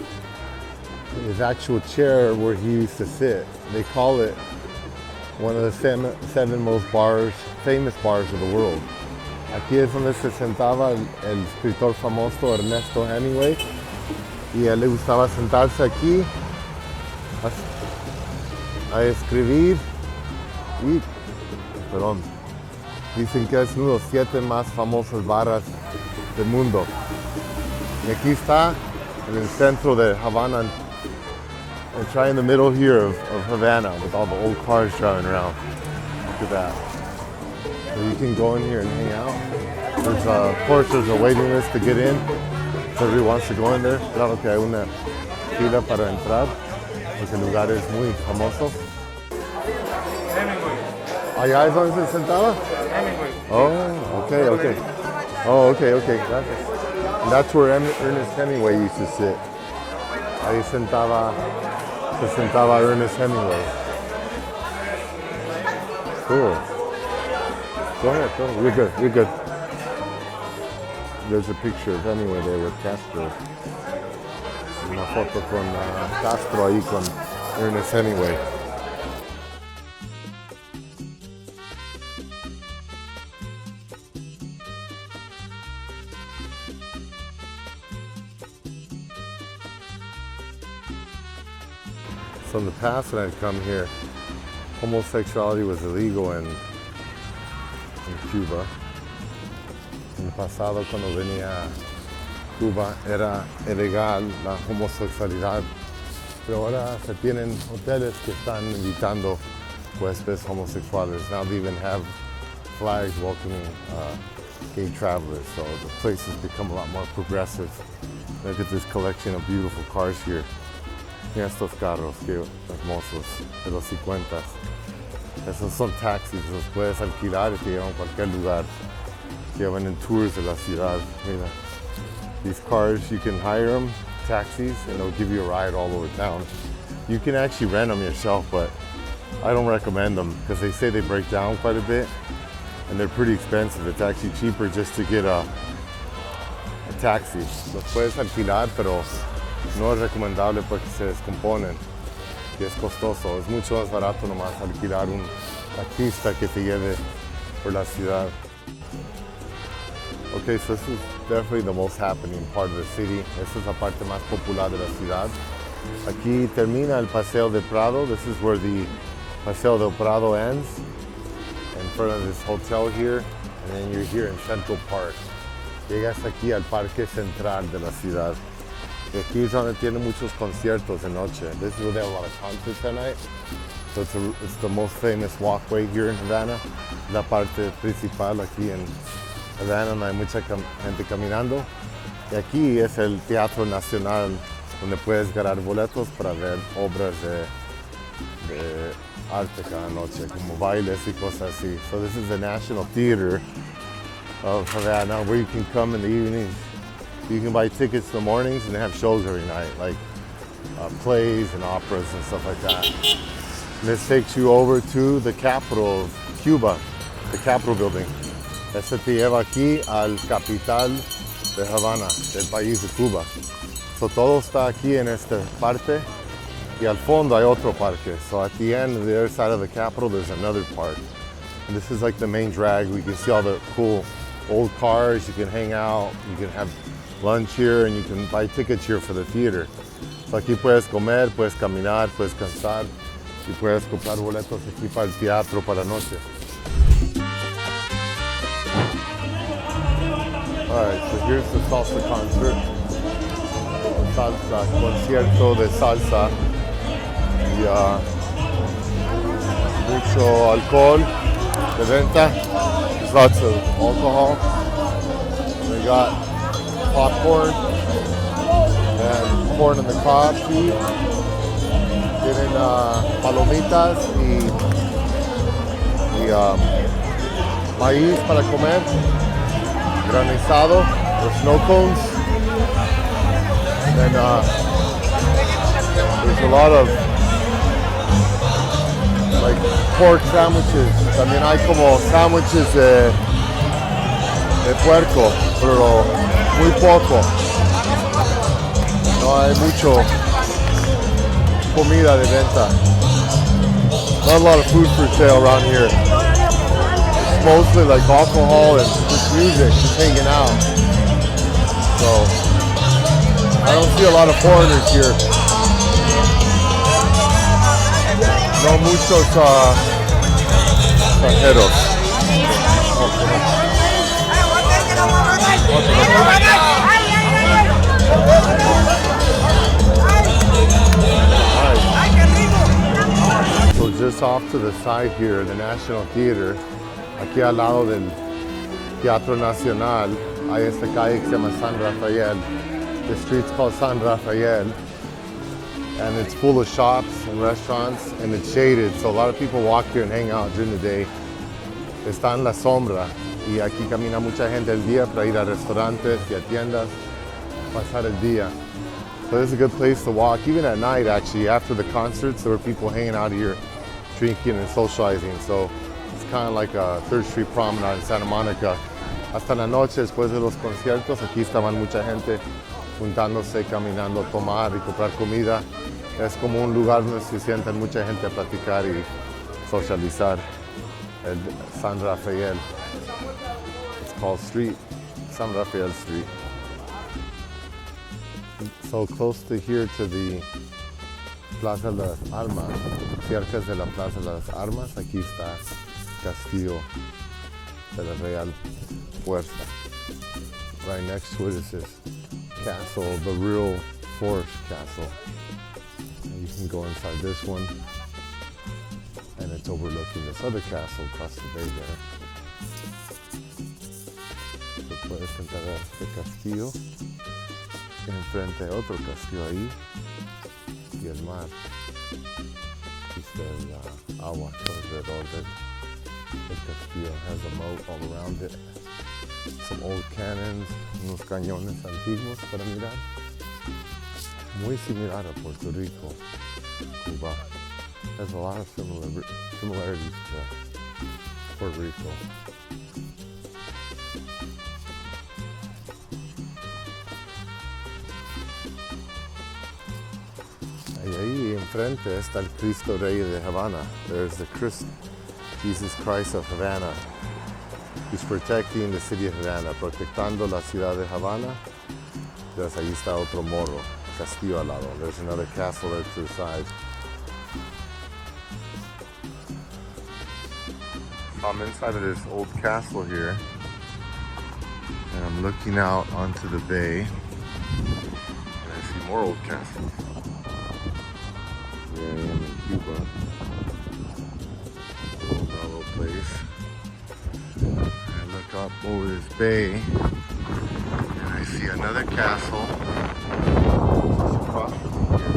his actual chair where he used to sit. They call it one of the seven most famous bars of the world. Aquí es donde se sentaba el escritor famoso Ernesto Hemingway, y a él le gustaba sentarse aquí a escribir y, dicen que es uno de los 7 más famosos barras del mundo. Y aquí está en el centro de Habana, and try in the middle here of Havana with all the old cars driving around. Look at that. So you can go in here and hang out. There's of course there's a waiting list to get in. So everybody wants to go in there. Claro que hay una fila para entrar, porque el lugar es muy famoso. Hemingway. ¿Allá es donde se sentaba? Hemingway. Oh, okay, okay. Oh, okay, okay. Gracias. And that's where Ernest Hemingway used to sit. Ahí se sentaba Ernest Hemingway. Cool. Go ahead, go. You're good, you're good. There's a picture of Hemingway there with Castro. Una foto con Castro ahí con Ernest Hemingway. So in the past when I'd come here, homosexuality was illegal in Cuba. En el pasado, cuando venía a Cuba, era ilegal la homosexualidad, pero ahora se tienen hoteles que están invitando huéspedes homosexuales. Now they even have flags welcoming gay travelers, so the place has become a lot more progressive. Look at this collection of beautiful cars here. Mira estos carros, qué hermosos, de los 50. Esos son taxis, los puedes alquilar y te llevan a cualquier lugar. Te llevan en tours de la ciudad. Mira. These cars, you can hire them, taxis, and they'll give you a ride all over town. You can actually rent them yourself, but I don't recommend them because they say they break down quite a bit and they're pretty expensive. It's actually cheaper just to get a taxi. Los puedes alquilar, pero no es recomendable porque se descomponen y es costoso. Es mucho más barato nomás alquilar un taxista que te lleve por la ciudad. Okay, so this is definitely the most happening part of the city. Esta es la parte más popular de la ciudad. Aquí termina el Paseo de Prado. This is where the Paseo del Prado ends, in front of this hotel here, and then you're here in Central Park. Llegas aquí al Parque Central de la ciudad. Y aquí es donde tiene muchos conciertos de noche. This is where they have a lot of concerts at night. So it's the most famous walkway here in Havana. La parte principal aquí en Havana, no hay mucha gente caminando. Y aquí es el Teatro Nacional, donde puedes ganar boletos para ver obras de arte cada noche, como bailes y cosas así. So this is the National Theater of Havana, where you can come in the evenings. You can buy tickets in the mornings, and they have shows every night, like plays and operas and stuff like that. And this takes you over to the capital of Cuba, the Capitol building. Este te lleva aquí al capital de Habana, del país de Cuba. So todo está aquí en esta parte, y al fondo hay otro parque. So at the end, on the other side of the Capitol, there's another park. And this is like the main drag. We can see all the cool old cars. You can hang out, you can have lunch here, and you can buy tickets here for the theater. So aquí puedes comer, puedes caminar, puedes cansar, y puedes comprar boletos aquí para el teatro para la noche. Alright, so here's the salsa concert. Salsa, concierto de salsa. Y mucho alcohol de venta. There's lots of alcohol. We got popcorn and corn on the cob too. Tienen palomitas y maíz para comer. Granizado, or snow cones. And there's a lot of like pork sandwiches. También hay como sándwiches de puerco, pero muy poco. No hay mucho comida de venta. Not a lot of food for sale around here. It's mostly like alcohol and just music, just hanging out. So I don't see a lot of foreigners here. No muchos extranjeros. So just off to the side here, the National Theater, aquí al lado del Teatro Nacional, hay esta calle que se llama San Rafael. The street's called San Rafael, and it's full of shops and restaurants, and it's shaded, so a lot of people walk here and hang out during the day. Está en la sombra, y aquí camina mucha gente el día para ir a restaurantes y a tiendas, pasar el día. So this is a good place to walk, even at night actually. After the concerts, there were people hanging out here, drinking and socializing, so it's kind of like a 3rd Street Promenade in Santa Monica. Hasta la noche, después de los conciertos, aquí estaban mucha gente juntándose, caminando, tomar y comprar comida. Es como un lugar donde se sientan mucha gente a platicar y socializar. El San Rafael. It's called San Rafael Street. So close to here to the Plaza de las Armas, cerca de la Plaza de las Armas, aquí está Castillo de la Real Fuerza. Right next to it is this castle, the real forest castle. And you can go inside this one, and it's overlooking this other castle across the bay there. So puedes entrar a este castillo, y enfrente hay otro castillo ahí, y el mar. Aquí está el agua alrededor del castillo. It has a moat all around it. Some old cannons, unos cañones antiguos para mirar. Muy similar a Puerto Rico, Cuba. Has a lot of similarities to Puerto Rico. Y ahí enfrente está el Cristo Rey de Habana. There's the Jesus Christ of Habana. He's protecting the city of Havana, protectando la ciudad de Habana. Entonces ahí está otro morro, castillo al lado. There's another castle there to the side. I'm inside of this old castle here, and I'm looking out onto the bay, and I see more old castles. Here I am in Cuba, a little mellow place. I look up over this bay, and I see another castle just across from here.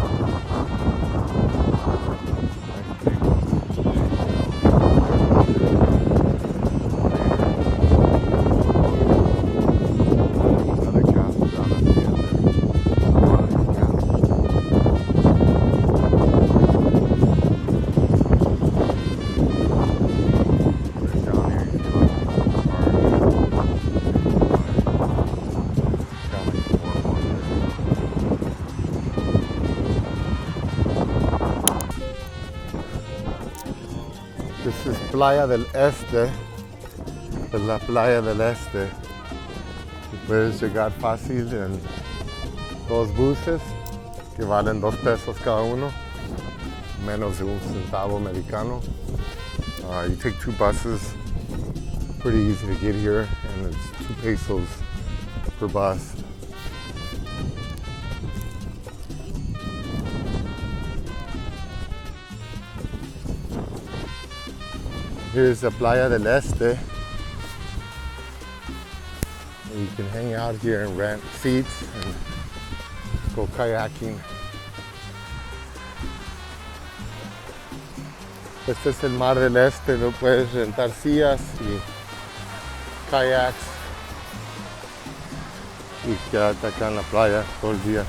This is Playa del Este, es la Playa del Este. Puedes llegar fácil en 2 buses que valen 2 pesos cada uno, menos de 1 centavo americano. You take 2 buses, pretty easy to get here, and it's 2 pesos per bus. Here's the Playa del Este. And you can hang out here and rent seats and go kayaking. Este es el Mar del Este, no puedes rentar sillas y kayaks y quedarte acá en la playa todo el día.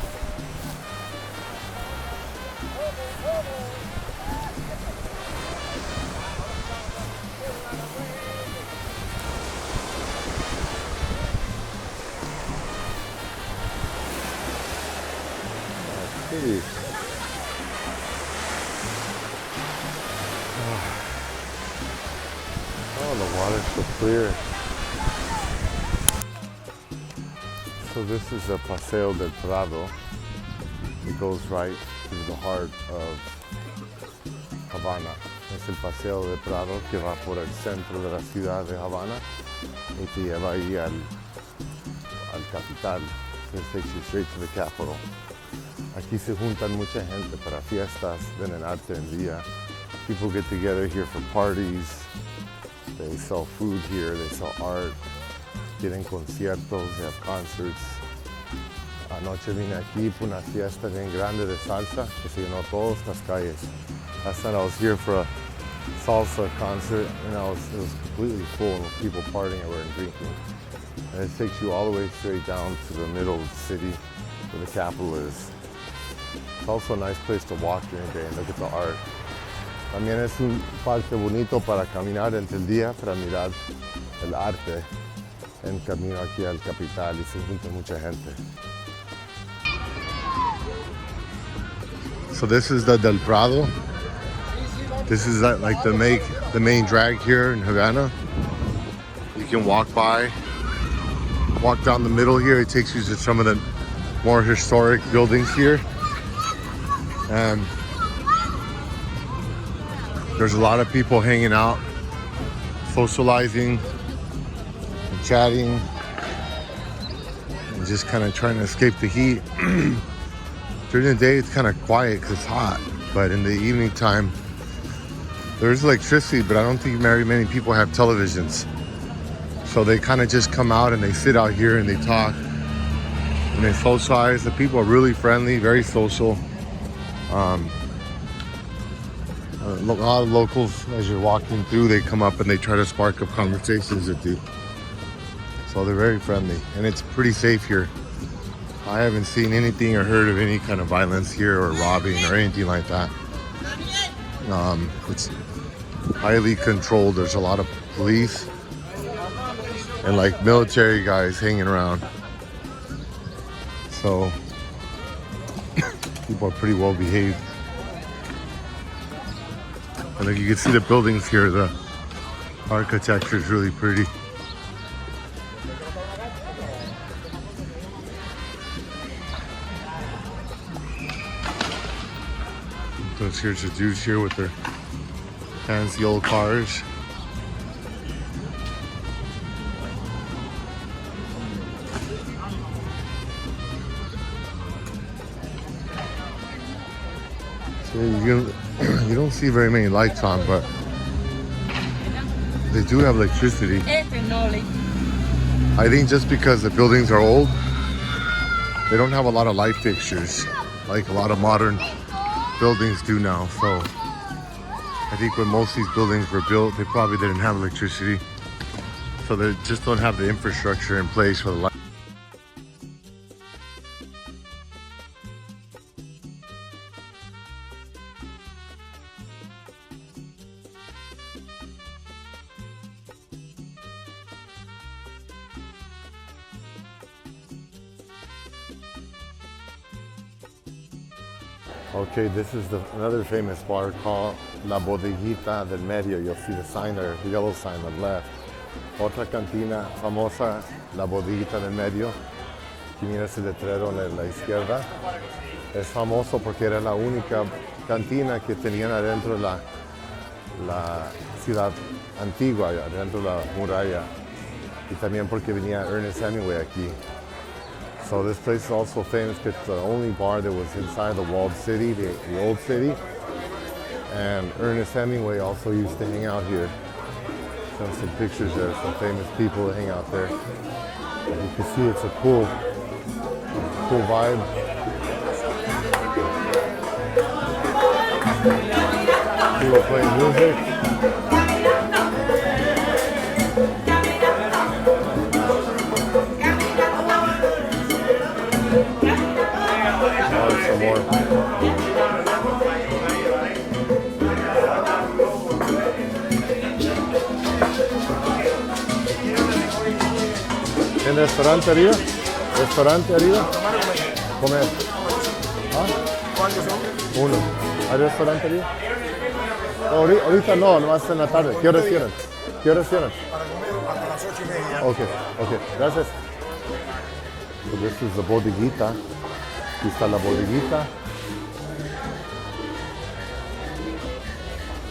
Así. Oh, the water's so clear. So this is the Paseo del Prado. It goes right through the heart of Habana. Es el Paseo del Prado que va por el centro de la ciudad de Habana y te lleva ahí al capital. It takes you straight to the capital. Aquí se juntan mucha gente para fiestas, venden arte en día. People get together here for parties. They sell food here, they sell art. Tienen conciertos, they have concerts. Anoche vine aquí por una fiesta bien grande de salsa que se llenó todas las calles. Last night I was here for a salsa concert and it was completely full of people partying and drinking. And it takes you all the way straight down to the middle of the city where the capital is. It's also a nice place to walk during the day and look at the art. También es un parque bonito para caminar entre el día, para mirar el arte en camino aquí al capital y se junta mucha gente. So this is the Del Prado. This is like the main drag here in Havana. You can walk down the middle here. It takes you to some of the more historic buildings here. And there's a lot of people hanging out, socializing, and chatting, and just kind of trying to escape the heat. During the day, it's kind of quiet because it's hot, but in the evening time, there's electricity, but I don't think very many people have televisions. So they kind of just come out and they sit out here and they talk and they socialize. The people are really friendly, very social. A lot of locals, as you're walking through, they come up and they try to spark up conversations with you. So they're very friendly, and it's pretty safe here. I haven't seen anything or heard of any kind of violence here or robbing or anything like that. It's highly controlled. There's a lot of police and like military guys hanging around. So people are pretty well behaved. And like you can see the buildings here, the architecture is really pretty. So here's the dudes here with their fancy old cars. So you don't see very many lights on, but they do have electricity. I think just because the buildings are old, they don't have a lot of light fixtures like a lot of modern buildings do now. So I think when most of these buildings were built, they probably didn't have electricity. So they just don't have the infrastructure in place for the light. Okay, this is another famous bar called La Bodeguita del Medio. You'll see the sign there, the yellow sign on the left. Otra cantina famosa, La Bodeguita del Medio. Aquí mira ese letrero en la izquierda. Es famoso porque era la única cantina que tenían adentro de la ciudad antigua, adentro de la muralla. Y también porque venía Ernest Hemingway aquí. So this place is also famous because it's the only bar that was inside the walled city, the old city. And Ernest Hemingway also used to hang out here. Some pictures there, some famous people that hang out there. As you can see, it's a cool vibe. People playing music. Oh, some more. ¿En restaurante arriba? ¿Restaurante arriba? Comer. ¿Ah? ¿Cuántos son? Uno. ¿Hay restaurante arriba? No, ahorita no, nomás en la tarde. ¿Qué hora cierran? ¿Qué hora cierran? Para comer hasta las 8:30. Ok, gracias. So this is the bodeguita. Aquí está la bodeguita.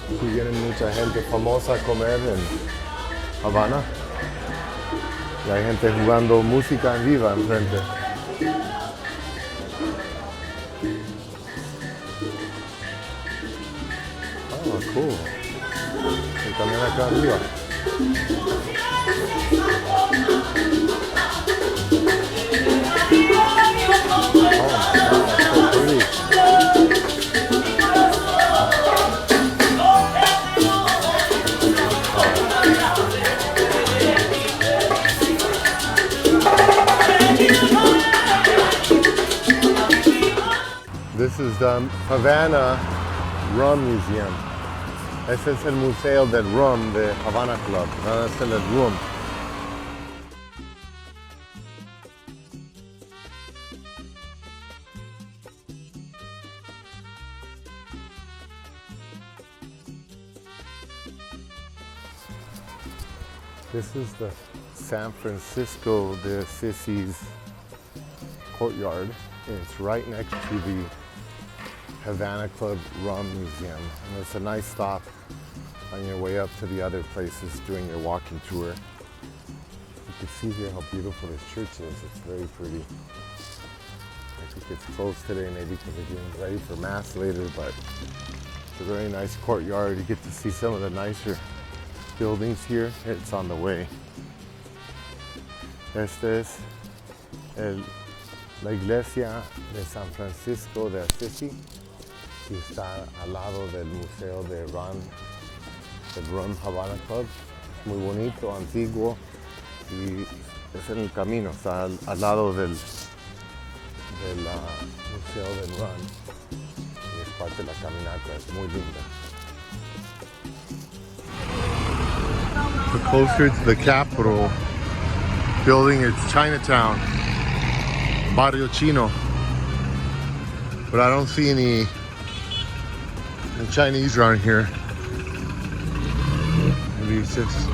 Aquí viene mucha gente famosa a comer en Habana. Y hay gente jugando música en viva enfrente. Oh, cool. Y también acá arriba. Oh, so pretty. This is the Havana Rum Museum. Este es el museo del rum de Habana Club. Este es el rum. This is the San Francisco de Asisi's courtyard. And it's right next to the Havana Club Rum Museum. And it's a nice stop on your way up to the other places during your walking tour. You can see here how beautiful this church is. It's very pretty. I think it's closed today maybe because they're getting ready for Mass later, but it's a very nice courtyard. You get to see some of the nicer buildings here. It's on the way. Este es la iglesia de San Francisco de Asisi. Y está al lado del museo del Rum Havana Club. Muy bonito, antiguo y es en el camino, está al lado del museo del Rum y es parte de la caminata, es muy linda. We're closer to the Capitol building, it's Chinatown, Barrio Chino, but I don't see any Chinese around here. Maybe it's just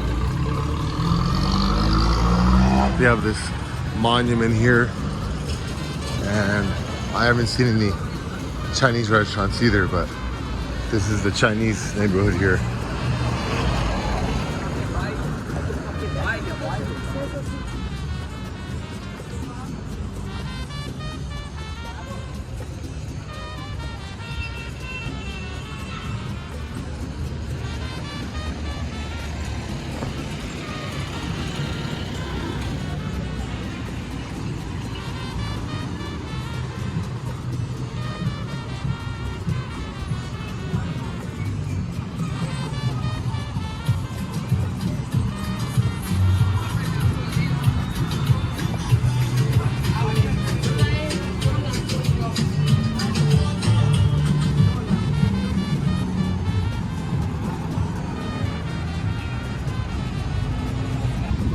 they have this monument here, and I haven't seen any Chinese restaurants either, but this is the Chinese neighborhood here.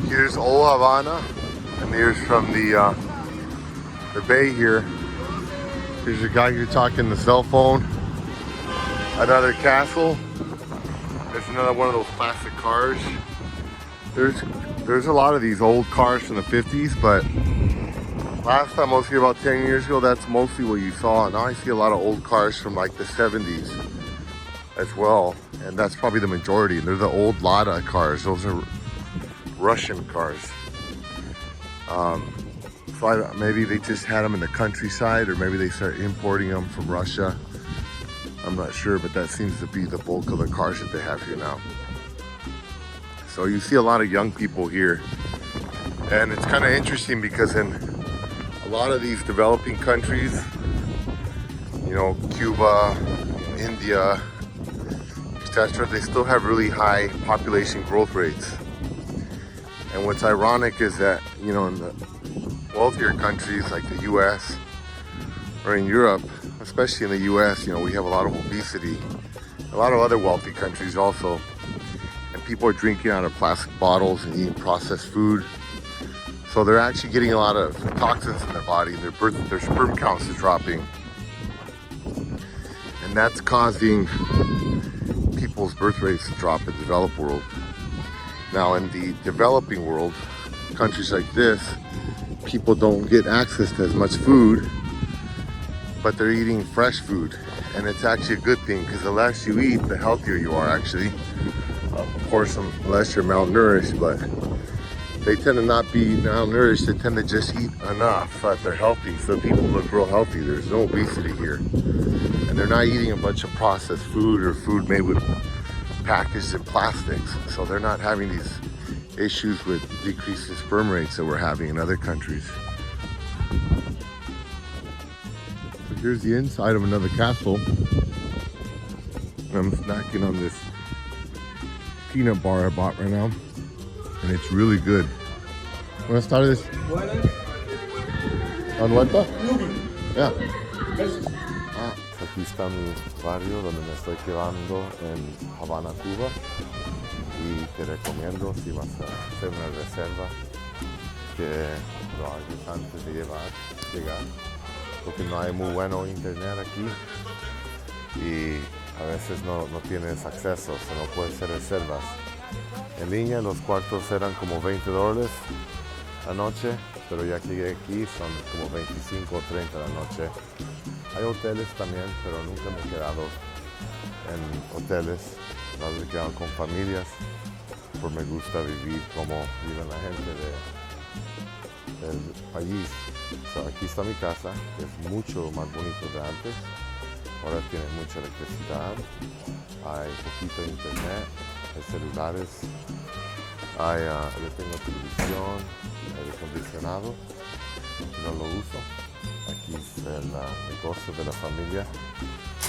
Here's Old Habana, and here's from the bay here. Here's a guy here talking the cell phone. Another castle. There's another one of those classic cars. There's a lot of these old cars from the 50s, but last time I was here about 10 years ago, that's mostly what you saw. Now I see a lot of old cars from like the 70s as well, and that's probably the majority. They're the old Lada cars. Those are Russian cars. So So maybe they just had them in the countryside, or maybe they started importing them from Russia. I'm not sure, but that seems to be the bulk of the cars that they have here now. So you see a lot of young people here. And it's kind of interesting because in a lot of these developing countries, you know, Cuba, India, etc., they still have really high population growth rates. And what's ironic is that, you know, in the wealthier countries like the US or in Europe, especially in the US, you know, we have a lot of obesity. A lot of other wealthy countries also. And people are drinking out of plastic bottles and eating processed food. So they're actually getting a lot of toxins in their body. Their sperm counts is dropping. And that's causing people's birth rates to drop in the developed world. Now in the developing world, countries like this, people don't get access to as much food, but they're eating fresh food. And it's actually a good thing, because the less you eat, the healthier you are actually. Of course, unless you're malnourished, but they tend to not be malnourished. They tend to just eat enough that they're healthy. So people look real healthy. There's no obesity here. And they're not eating a bunch of processed food or food made with packaged in plastics. So they're not having these issues with decreasing sperm rates that we're having in other countries. So here's the inside of another castle. I'm snacking on this peanut bar I bought right now, and it's really good. Buenas tardes. ¿A vuelta? Yeah. Aquí está mi barrio donde me estoy quedando en Habana, Cuba. Y te recomiendo, si vas a hacer una reserva, que lo hagas antes de llegar, porque no hay muy bueno internet aquí y a veces no tienes acceso, o sea, no puedes hacer reservas. En línea los cuartos eran como $20 la noche, pero ya que llegué aquí son como 25 o 30 la noche. Hay hoteles también, pero nunca me he quedado en hoteles. Me he quedado con familias, porque me gusta vivir como vive la gente del país. So, aquí está mi casa, que es mucho más bonito de antes. Ahora tiene mucha electricidad, hay poquito internet, hay celulares, yo tengo televisión, aire acondicionado, no lo uso. Aquí es el negocio de la familia.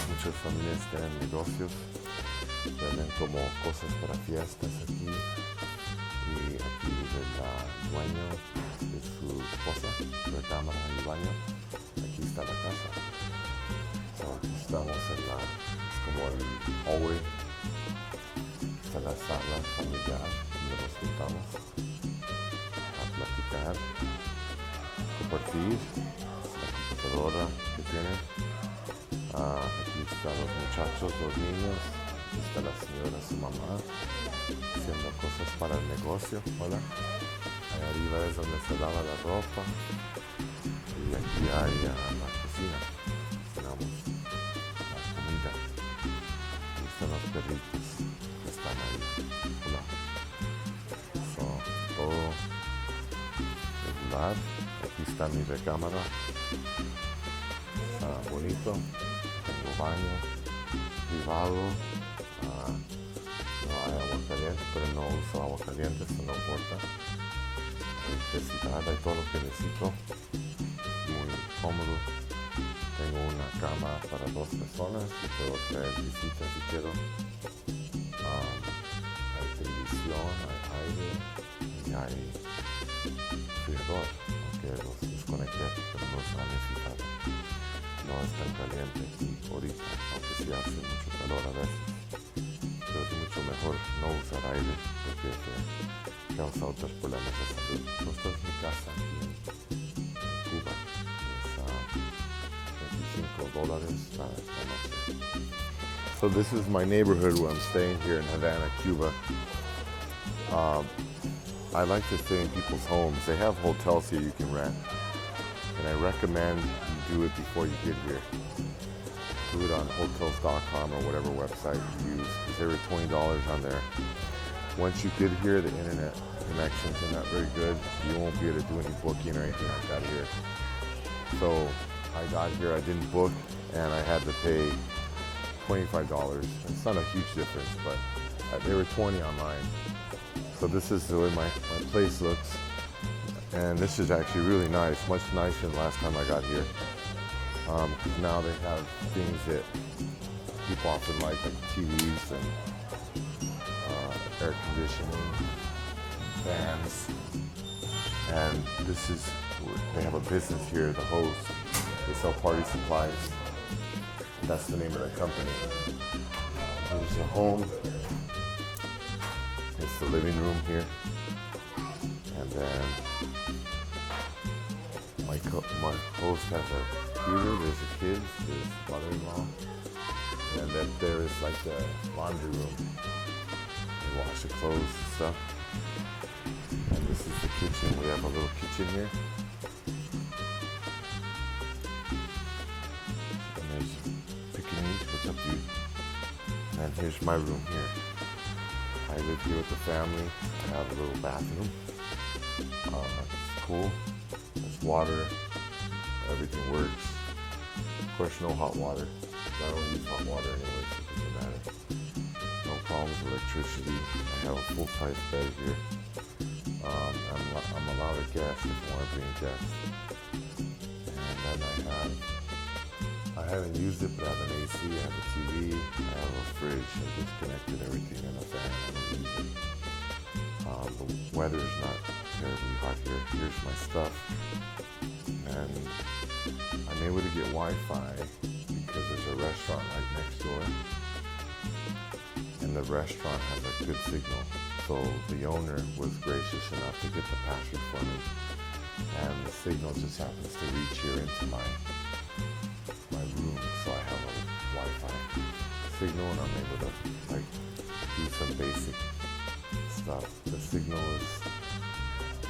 Muchas familias tienen negocios, venden como cosas para fiestas aquí. Y aquí vive el dueño de su esposa, recámara y baño. Aquí está la casa. So, aquí estamos es como el hallway. Está la sala familiar donde nos juntamos a platicar, compartir. La computadora que tienen. Aquí están los muchachos, los niños. Aquí está la señora, su mamá, haciendo cosas para el negocio. Hola. Ahí arriba es donde se lava la ropa. Y aquí hay la cocina. Cocinamos la comida. Aquí están los perritos que están ahí. Hola. Todo regular. Aquí está mi recámara. Está bonito. Tengo baño privado. No hay agua caliente, pero no uso agua caliente, eso no importa. Electricidad, hay todo lo que necesito. Muy cómodo. Tengo una cama para 2 personas y puedo traer visitas si quiero. Hay televisión, hay aire y hay refrigerador, aunque los desconecté, pero no se ha necesitado. No es tan caliente aquí ahorita, aunque sí hace mucho calor a veces. Pero es mucho mejor no usar aire porque te causa otros problemas de salud. Esta es mi casa aquí en Cuba. Es $25 la noche. So this is my neighborhood where I'm staying here in Havana, Cuba. I like to stay in people's homes. They have hotels here you can rent. And I recommend you do it before you get here. Do it on hotels.com or whatever website you use, because they were $20 on there. once you get here, the internet connections are not very good. You won't be able to do any booking or anything like that here. So I got here, I didn't book, and I had to pay $25. It's not a huge difference, but they were $20 online. So this is the way my place looks. And this is actually really nice, much nicer than last time I got here. Now they have things that people often like TVs and air conditioning, fans. And this is, they have a business here, the host. They sell party supplies. That's the name of the company. There's the home. It's the living room here. And then my host has a computer. There's the kids, there's mother-in-law. And then there is like the laundry room. They wash the clothes and stuff. And this is the kitchen. We have a little kitchen here. And there's Pekingese. What's up, dude? And here's my room here. I live here with the family. I have a little bathroom. It's cool. There's water. Everything works. Of course, no hot water. I don't use hot water anyway, so it doesn't matter. No problems with electricity. I have a full-size bed here. I'm allowed a guest if I want to bring a guest. And then I haven't used it, but I have an AC, I have a TV, I have a fridge. I disconnected everything and a fan. I don't use it. The weather is not terribly hot here. Here's my stuff. And I'm able to get Wi-Fi because there's a restaurant right next door. And the restaurant has a good signal. So the owner was gracious enough to get the password for me. And the signal just happens to reach here into my room. So I have a Wi-Fi signal and I'm able to like do some basic stuff. The signal is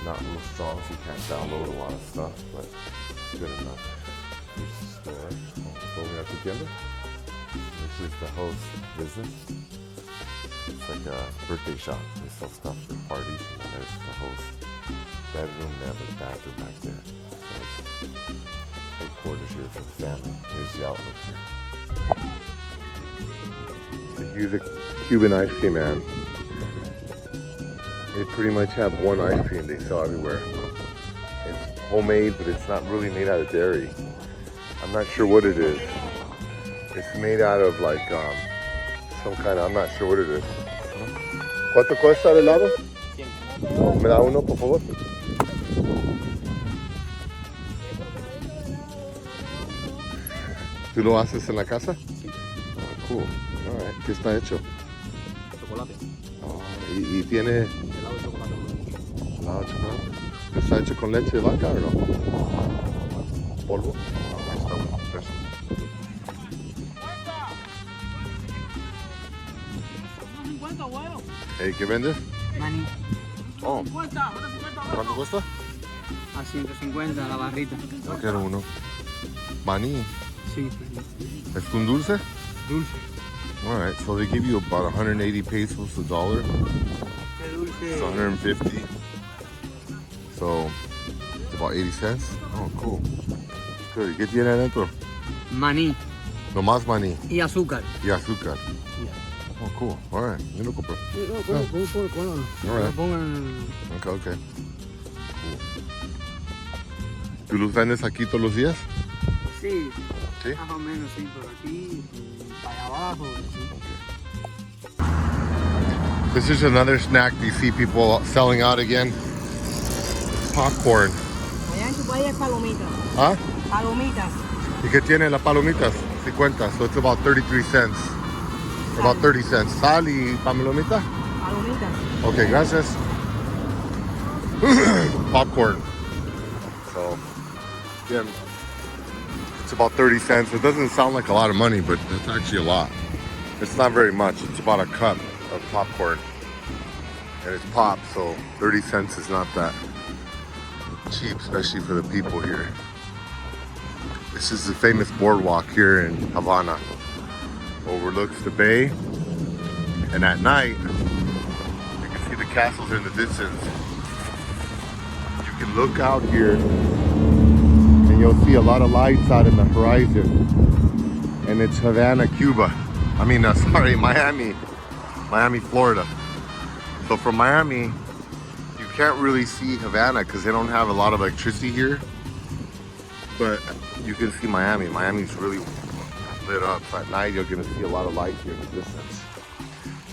not real strong, so you can't download a lot of stuff, but it's good enough. Here's the store. Going out together. This is the host business. It's like a birthday shop. They sell stuff for parties, and then there's the host bedroom. They have a bathroom back there. So it's headquarters here for the family. Here's the outlook here. And here's a Cuban ice cream man. They pretty much have one ice cream they sell everywhere. It's homemade, but it's not really made out of dairy. I'm not sure what it is. It's made out of like some kind of, I'm not sure what it is. ¿Cuánto cuesta el helado? 100. ¿Me da uno, por favor? ¿Tú lo haces en la casa? Sí. Oh, cool. All right. ¿Qué está hecho? Chocolate. Oh, ¿y tiene Helado de chocolate. helado de chocolate? ¿Está hecho con leche de vaca o no? ¿Polvo? Oh, ahí está bueno. Eso. Hey, ¿qué vendes? Maní. Oh. ¿Cuánto cuesta? A 150 la barrita. Yo quiero uno. Maní. Sí. ¿Es con dulce? Dulce. All right, so they give you about 180 pesos a dollar. Qué dulce. It's 150. So it's about 80 cents. Oh, cool. Good. ¿Y qué tiene adentro? Maní No más maní y azúcar. y azúcar. Oh, cool. All right. Yo lo compro. All right. Okay, okay. Cool. ¿Tú los vendes aquí todos los días? Sí. Sí. Más o menos, sí, por aquí, para allá abajo. This is another snack you see people selling out again. Popcorn. Allá en su país es palomitas. ¿Ah? Palomitas. ¿Y qué tiene las palomitas? 50. So it's about 33 cents. About 30 cents. ¿Sal y palomita? Palomitas. Okay, gracias. Popcorn. So, again, it's about 30 cents. It doesn't sound like a lot of money, but it's actually a lot. It's not very much. It's about a cup of popcorn. And it's pop, so 30 cents is not that cheap, especially for the people here. This is the famous boardwalk here in Habana. Overlooks the bay. And at night, you can castles are in the distance. You can look out here and you'll see a lot of lights out in the horizon. And it's Havana, Cuba. Miami, Florida. So from Miami, you can't really see Havana because they don't have a lot of electricity here. But you can see Miami. Miami's really lit up. So at night, you're gonna see a lot of light here in the distance.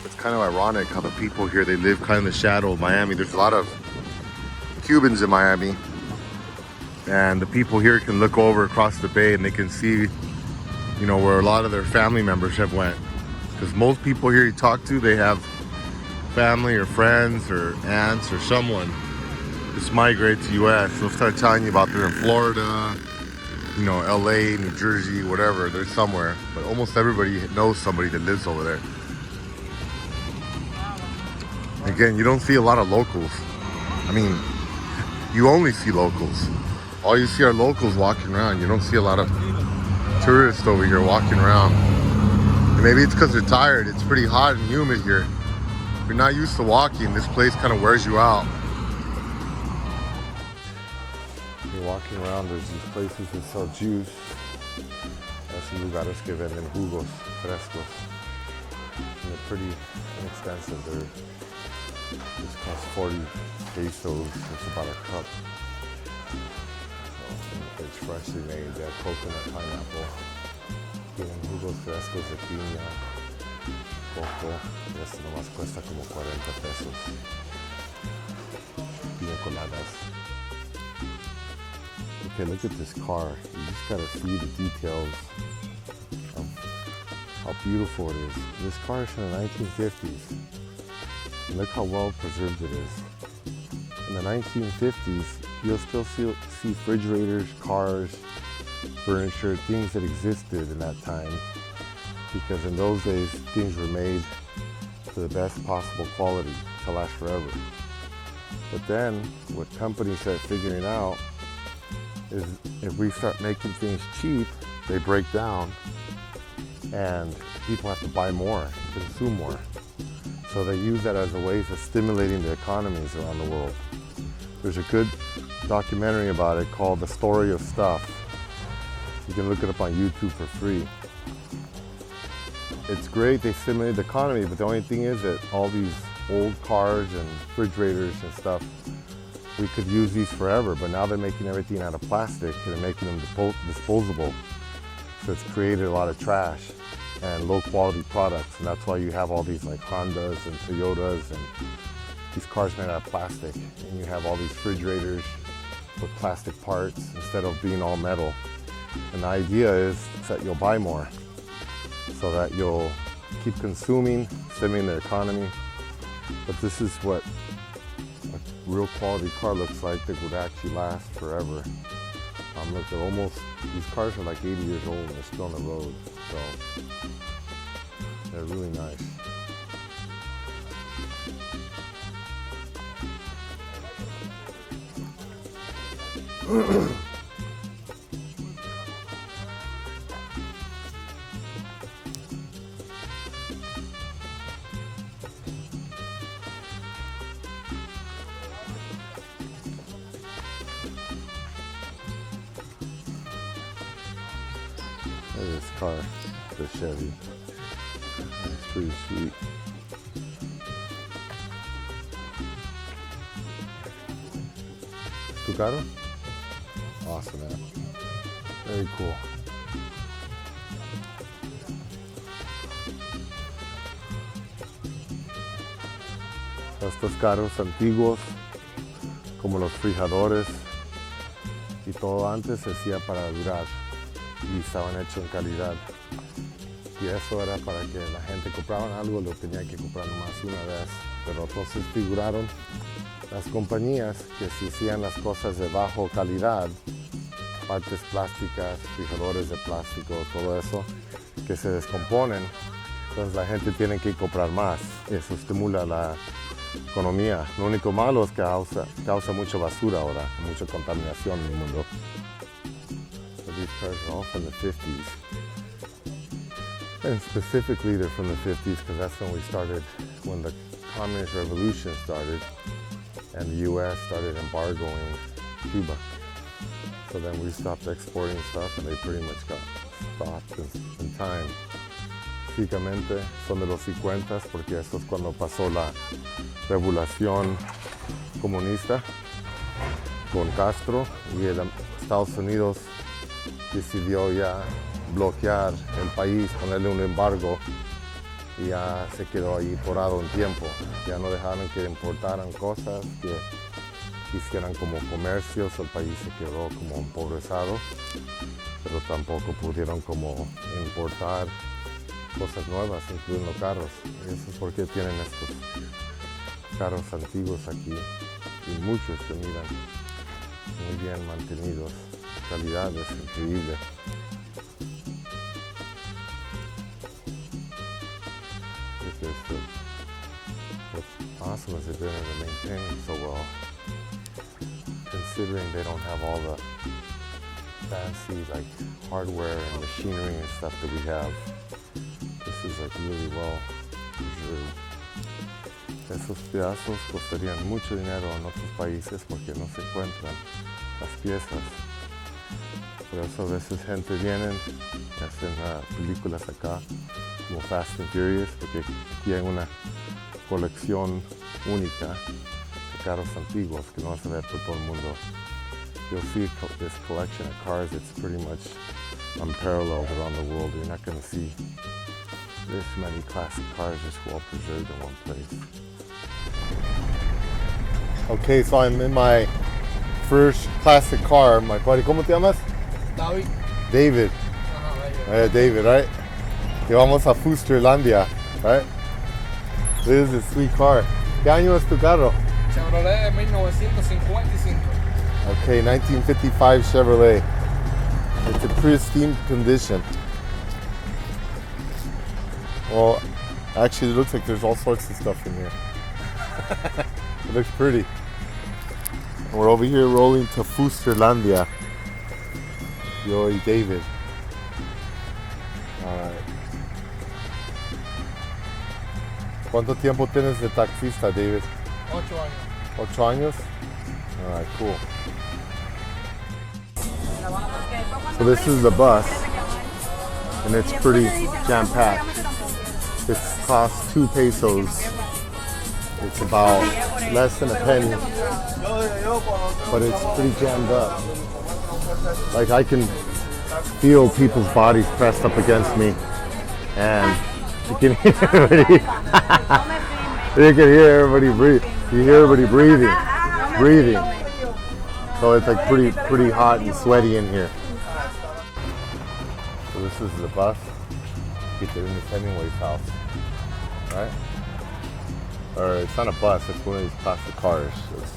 It's kind of ironic how the people here, they live kind of in the shadow of Miami. There's a lot of Cubans in Miami. And the people here can look over across the bay and they can see, you know, where a lot of their family members have went. Because most people here you talk to, they have family or friends or aunts or someone just migrate to US. They'll start telling you about they're in Florida, you know, LA, New Jersey, whatever, they're somewhere. But almost everybody knows somebody that lives over there. Again, you don't see a lot of locals. I mean, you only see locals. All you see are locals walking around. You don't see a lot of tourists over here walking around. And maybe it's because they're tired. It's pretty hot and humid here. If you're not used to walking, this place kind of wears you out. You're walking around, there's these places that sell juice. Esos lugares que venden jugos frescos. And they're pretty inexpensive. This costs 40 pesos. It's about a cup. So it's freshly made. They have coconut, pineapple. Tienen jugos frescos de piña, coco. Y esto nomás cuesta como 40 pesos. Piña coladas. Okay, look at this car. You just gotta see the details of how beautiful it is. This car is from the 1950s. And look how well preserved it is. In the 1950s, you'll still see refrigerators, cars, furniture, things that existed in that time. Because in those days, things were made to the best possible quality to last forever. But then, what companies start figuring out is if we start making things cheap, they break down and people have to buy more, consume more. So they use that as a way of stimulating the economies around the world. There's a good documentary about it called The Story of Stuff. You can look it up on YouTube for free. It's great, they stimulate the economy, but the only thing is that all these old cars and refrigerators and stuff, we could use these forever, but now they're making everything out of plastic and they're making them disposable. So it's created a lot of trash and low quality products, and that's why you have all these like Hondas and Toyotas and these cars made out of plastic, and you have all these refrigerators with plastic parts instead of being all metal. And the idea is that you'll buy more so that you'll keep consuming, stimulating the economy. But this is what a real quality car looks like that would actually last forever. Look, they're almost, these cars are like 80 years old and they're still on the road. So they're really nice. Look at this car, the Chevy. It's pretty sweet. Tu carro? Awesome, man. Very cool. Estos carros antiguos, como los fijadores y todo antes se hacía para durar y estaban hechos en calidad. Y eso era para que la gente comprara algo, lo tenía que comprar nomás una vez. Pero entonces figuraron las compañías que si hacían las cosas de bajo calidad, partes plásticas, fijadores de plástico, todo eso, que se descomponen, entonces la gente tiene que comprar más. Eso estimula la economía. Lo único malo es que causa mucha basura ahora, mucha contaminación en el mundo. So these cars are all from the 50s. And specifically they're from the 50s because that's when we started, when the communist revolution started and the U.S. started embargoing Cuba. So then we stopped exporting stuff and they pretty much got stopped in time. Básicamente son de los 50 porque esto es cuando pasó la revolución comunista con Castro y Estados Unidos decidió ya bloquear el país, ponerle un embargo y ya se quedó ahí porado un tiempo. Ya no dejaron que importaran cosas, que hicieran como comercios, el país se quedó como empobrecido, pero tampoco pudieron como importar cosas nuevas, incluyendo carros. Y eso es porque tienen estos carros antiguos aquí y muchos se miran muy bien mantenidos. La calidad es increíble. What's awesome is that they're maintaining so well, considering they don't have all the fancy like hardware and machinery and stuff that we have. This is like really well preserved. Esos pedazos costarían mucho dinero en otros países porque no se encuentran las piezas. Por eso a veces gente viene y hacen películas acá como Fast and Furious, porque aquí hay una colección única de carros antiguos que no vas a ver por todo el mundo. You'll see this collection of cars that's pretty much unparalleled around the world. You're not going to see this many classic cars just well preserved in one place. Okay, so I'm in my first classic car. My buddy, ¿cómo te llamas? David. David. David, right? Que vamos a Fusterlandia, right? This is a sweet car. ¿Qué año es tu carro? Chevrolet de 1955. Okay, 1955 Chevrolet. It's in pristine condition. Well, actually it looks like there's all sorts of stuff in here. It looks pretty. And we're over here rolling to Fusterlandia. Yo y David. Alright. ¿Cuánto tiempo tienes de taxista, David? 8 años. 8 años? Alright, cool. So this is the bus, and it's pretty jam-packed. This costs 2 pesos. It's about less than a penny, but it's pretty jammed up. Like I can feel people's bodies pressed up against me, and you can hear everybody. You can hear everybody breathe. You hear everybody breathing. So it's like pretty hot and sweaty in here. So this is the bus. Get there in Miss Hemingway's house, right? Or it's not a bus. It's one of these plastic cars. It's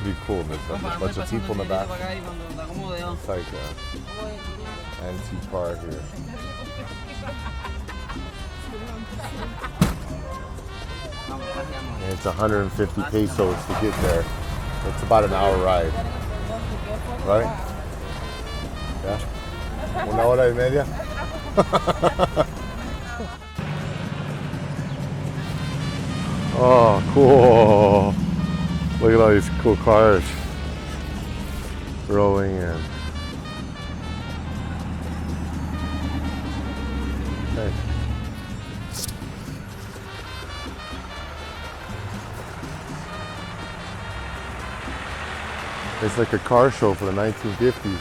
pretty cool. There's a bunch of people in the back. It's like an antique car here. And it's 150 pesos to get there. It's about an hour ride. Right? Yeah? 1 hora y media? Oh, cool. Look at all these cool cars rolling in. Hey. It's like a car show for the 1950s.